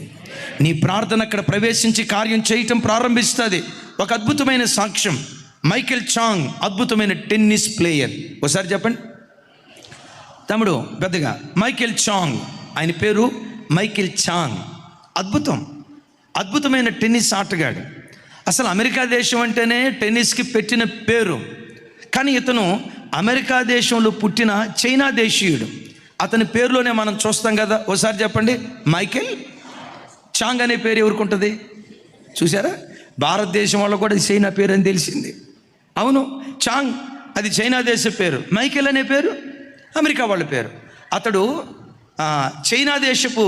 నీ ప్రార్థన అక్కడ ప్రవేశించి కార్యం చేయటం ప్రారంభిస్తుంది. ఒక అద్భుతమైన సాక్ష్యం, మైకేల్ చాంగ్ అద్భుతమైన టెన్నిస్ ప్లేయర్. ఒకసారి చెప్పండి తమ్ముడు పెద్దగా. మైకేల్ చాంగ్, ఆయన పేరు మైకేల్ చాంగ్. అద్భుతమైన టెన్నిస్ ఆటగాడు. అసలు అమెరికా దేశం అంటేనే టెన్నిస్కి పెట్టిన పేరు. కానీ ఇతను అమెరికా దేశంలో పుట్టిన చైనా దేశీయుడు. అతని పేరులోనే మనం చూస్తాం కదా, ఓసారి చెప్పండి, మైకేల్ చాంగ్ అనే పేరు ఎవరికి ఉంటుంది? చూసారా, భారతదేశం వాళ్ళు కూడా చైనా పేరు అని తెలిసింది. అవును, చాంగ్ అది చైనా దేశ పేరు, మైకేల్ అనే పేరు అమెరికా వాళ్ళ పేరు. అతడు చైనా దేశపు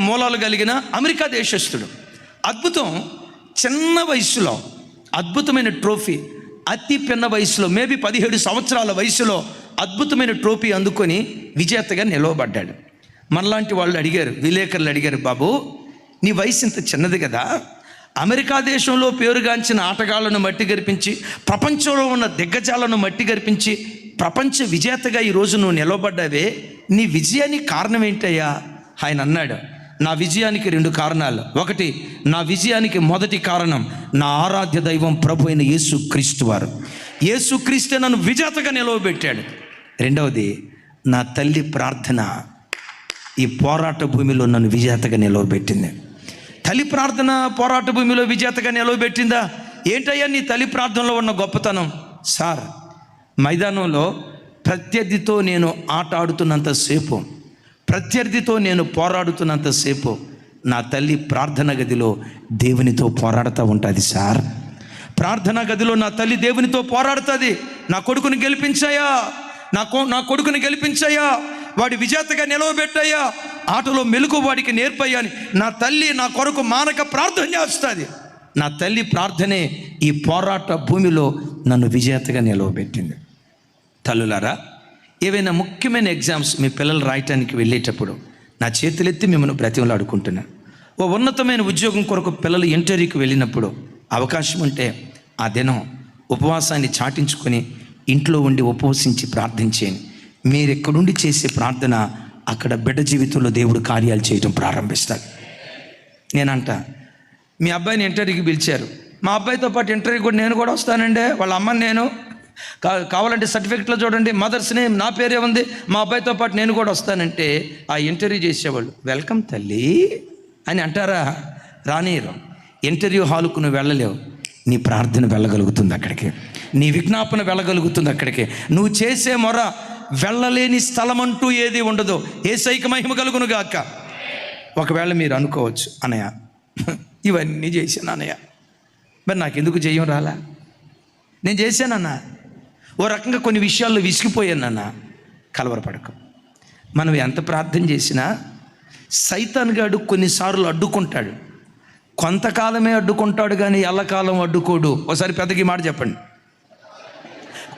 మూలాలు కలిగిన అమెరికా దేశస్థుడు. అద్భుతం, చిన్న వయసులో అద్భుతమైన ట్రోఫీ, అతి పిన్న వయసులో మేబీ 17 సంవత్సరాల వయసులో అద్భుతమైన ట్రోఫీ అందుకొని విజేతగా నిలవబడ్డాడు. మనలాంటి వాళ్ళు అడిగారు, విలేకరులు అడిగారు, బాబు నీ వయసు ఇంత చిన్నది కదా, అమెరికా దేశంలో పేరుగాంచిన ఆటగాళ్లను మట్టి గరిపించి, ప్రపంచంలో ఉన్న దిగ్గజాలను మట్టి గరిపించి ప్రపంచ విజేతగా ఈరోజు నువ్వు నిలవబడ్డావే, నీ విజయానికి కారణం ఏంటయ్యా? ఆయన అన్నాడు, నా విజయానికి 2 కారణాలు. ఒకటి, నా విజయానికి మొదటి కారణం నా ఆరాధ్య దైవం ప్రభు అయిన యేసుక్రీస్తు వారు. యేసుక్రీస్తే నన్ను విజేతగా నిలవబెట్టాడు. రెండవది, నా తల్లి ప్రార్థన ఈ పోరాట భూమిలో నన్ను విజేతగా నిలవబెట్టింది. తల్లి ప్రార్థన పోరాట భూమిలో విజేతగా నిలవబెట్టిందా? ఏంటయ్యా నీ తల్లి ప్రార్థనలో ఉన్న గొప్పతనం? సార్, మైదానంలో ప్రత్యర్థితో నేను ఆట ఆడుతున్నంతసేపు, ప్రత్యర్థితో నేను పోరాడుతున్నంతసేపు నా తల్లి ప్రార్థన గదిలో దేవునితో పోరాడుతూ ఉంటుంది సార్. ప్రార్థనా గదిలో నా తల్లి దేవునితో పోరాడుతుంది. నా కొడుకుని గెలిపించాయా, నా కొడుకుని గెలిపించాయా, వాడి విజేతగా నిలవబెట్టాయా, ఆటలో మెలుగు వాడికి నేర్పయ్యా అని నా తల్లి నా కొరకు మానక ప్రార్థన చేస్తుంది. నా తల్లి ప్రార్థనే ఈ పోరాట భూమిలో నన్ను విజేతగా నిలవబెట్టింది. తల్లులారా, ఏవైనా ముఖ్యమైన ఎగ్జామ్స్ మీ పిల్లలు రాయటానికి వెళ్ళేటప్పుడు నా చేతులెత్తి మిమ్మల్ని బ్రతిమలాడుకుంటున్నాను. ఓ ఉన్నతమైన ఉద్యోగం కొరకు పిల్లలు ఇంటర్వ్యూకి వెళ్ళినప్పుడు అవకాశం ఉంటే ఆ దినం ఉపవాసాన్ని చాటించుకొని ఇంట్లో ఉండి ఉపవసించి ప్రార్థించేయండి. మీరు ఎక్కడుండి చేసే ప్రార్థన అక్కడ బిడ్డ జీవితంలో దేవుడు కార్యాలు చేయడం ప్రారంభిస్తాడు. నేనంట, మీ అబ్బాయిని ఇంటర్వ్యూకి పిలిచారు, మా అబ్బాయితో పాటు ఇంటర్వ్యూ కూడా నేను కూడా వస్తానండి, వాళ్ళ అమ్మని నేను కావాలంటే సర్టిఫికెట్లో చూడండి మదర్స్ నేమ్ నా పేరే ఉంది, మా అబ్బాయితో పాటు నేను కూడా వస్తానంటే ఆ ఇంటర్వ్యూ చేసేవాళ్ళు వెల్కమ్ తల్లి అని అంటారా? రానియరు. ఇంటర్వ్యూ హాల్కు నువ్వు వెళ్ళలేవు, నీ ప్రార్థన వెళ్ళగలుగుతుంది అక్కడికి, నీ విజ్ఞాపన వెళ్ళగలుగుతుంది అక్కడికి. నువ్వు చేసే మొర వెళ్ళలేని స్థలం అంటూ ఏది ఉండదు. యేసయ్యకి మహిమ కలుగును గాక. ఒకవేళ మీరు అనుకోవచ్చు, అన్నయ్య ఇవన్నీ చేశాను అన్నయ్య, మరి నాకెందుకు జయం రాలా? నేను చేశానన్నా, ఓ రకంగా కొన్ని విషయాల్లో విసిగిపోయానన్నా. కలవరపడకు. మనం ఎంత ప్రార్థన చేసినా సైతాన్ గాడు కొన్నిసార్లు అడ్డుకుంటాడు. కొంతకాలమే అడ్డుకుంటాడు కానీ ఎల్లకాలం అడ్డుకోడు. ఒకసారి పెద్దకి మాట చెప్పండి.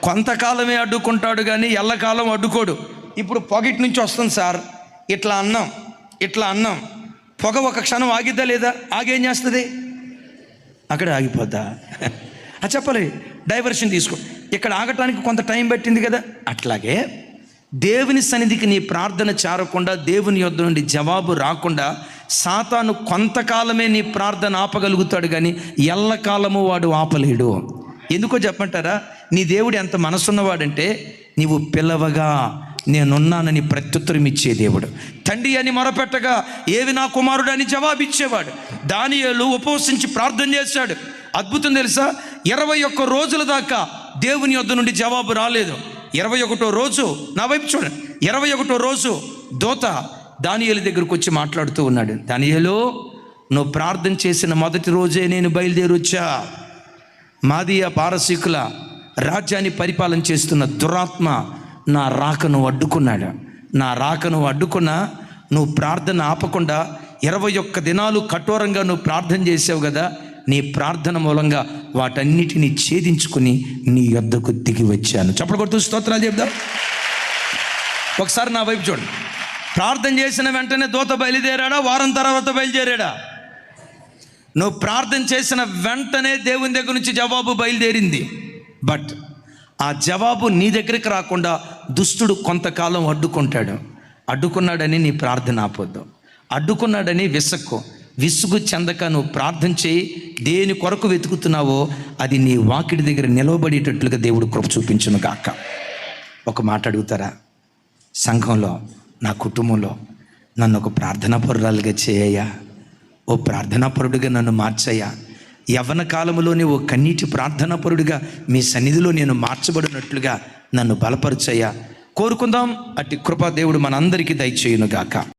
కొంతకాలమే అడ్డుకుంటాడు కానీ ఎల్లకాలం అడ్డుకోడు. ఇప్పుడు పొగటి నుంచి వస్తుంది సార్, ఇట్లా అన్నాం పొగ ఒక క్షణం ఆగిద్దా లేదా? ఆగేం చేస్తుంది? అక్కడ ఆగిపోద్దా? చెప్పాలి, డైవర్షన్ తీసుకో. ఇక్కడ ఆగటానికి కొంత టైం పట్టింది కదా. అట్లాగే దేవుని సన్నిధికి నీ ప్రార్థన చేరకుండా, దేవుని యొద్ద నుండి జవాబు రాకుండా సాతాను కొంతకాలమే నీ ప్రార్థన ఆపగలుగుతాడు కానీ ఎల్లకాలము వాడు ఆపలేడు. ఎందుకో చెప్పంటారా? నీ దేవుడు ఎంత మనసున్నవాడంటే, నీవు పిలవగా నేనున్నానని ప్రత్యుత్తరం ఇచ్చే దేవుడు. తండ్రి అని మొరపెట్టగా ఏవి నా కుమారుడు అని జవాబిచ్చేవాడు. దానియేలు ఉపవసించి ప్రార్థన చేశాడు. అద్భుతం తెలుసా, 21 రోజుల దాకా దేవుని యొద్ద నుండి జవాబు రాలేదు. 21వ రోజు, నా వైపు చూడండి, 21వ రోజు దూత దానియేలు దగ్గరకు వచ్చి మాట్లాడుతూ ఉన్నాడు. దానియేలు, నువ్వు ప్రార్థన చేసిన మొదటి రోజే నేను బయలుదేరొచ్చా. మాదియా పారసీకుల రాజ్యాన్ని పరిపాలన చేస్తున్న దురాత్మ నా రాకను అడ్డుకున్నాడు. నా రాకను అడ్డుకున్నా నువ్వు ప్రార్థన ఆపకుండా 21 దినాలు కఠోరంగా నువ్వు ప్రార్థన చేసావు కదా, నీ ప్రార్థన మూలంగా వాటన్నిటిని ఛేదించుకుని నీ యొద్దకు దిగి వచ్చాను. చప్పట్లు కొడుతూ స్తోత్రాలు చెప్దాం. ఒకసారి నా వైపు చూడండి. ప్రార్థన చేసిన వెంటనే దూత బయలుదేరాడా? వారం తర్వాత బయలుదేరాడా? నువ్వు ప్రార్థన చేసిన వెంటనే దేవుని దగ్గర నుంచి జవాబు బయలుదేరింది. బట్ ఆ జవాబు నీ దగ్గరికి రాకుండా దుష్టుడు కొంతకాలం అడ్డుకున్నాడని నీ ప్రార్థన ఆపొద్దు. అడ్డుకున్నాడని విసుగు చెందక నువ్వు ప్రార్థన చేయి. దేని కొరకు వెతుకుతున్నావో అది నీ వాకిడి దగ్గర నిలవబడేటట్లుగా దేవుడు కృప చూపించును గాక. ఒక మాట అడుగుతారా? సంఘంలో, నా కుటుంబంలో నన్ను ఒక ప్రార్థనా పరురాలుగా చేయయ్యా, ఓ ప్రార్థనా పరుడుగా నన్ను మార్చయ్యా, యవ్వన కాలంలోనే ఓ కన్నీటి ప్రార్థనాపరుడిగా మీ సన్నిధిలో నేను మార్చబడినట్లుగా నన్ను బలపరచయ్యా. కోరుకుందాం. అట్టి కృపా దేవుడు మనందరికీ దయచేయునుగాక.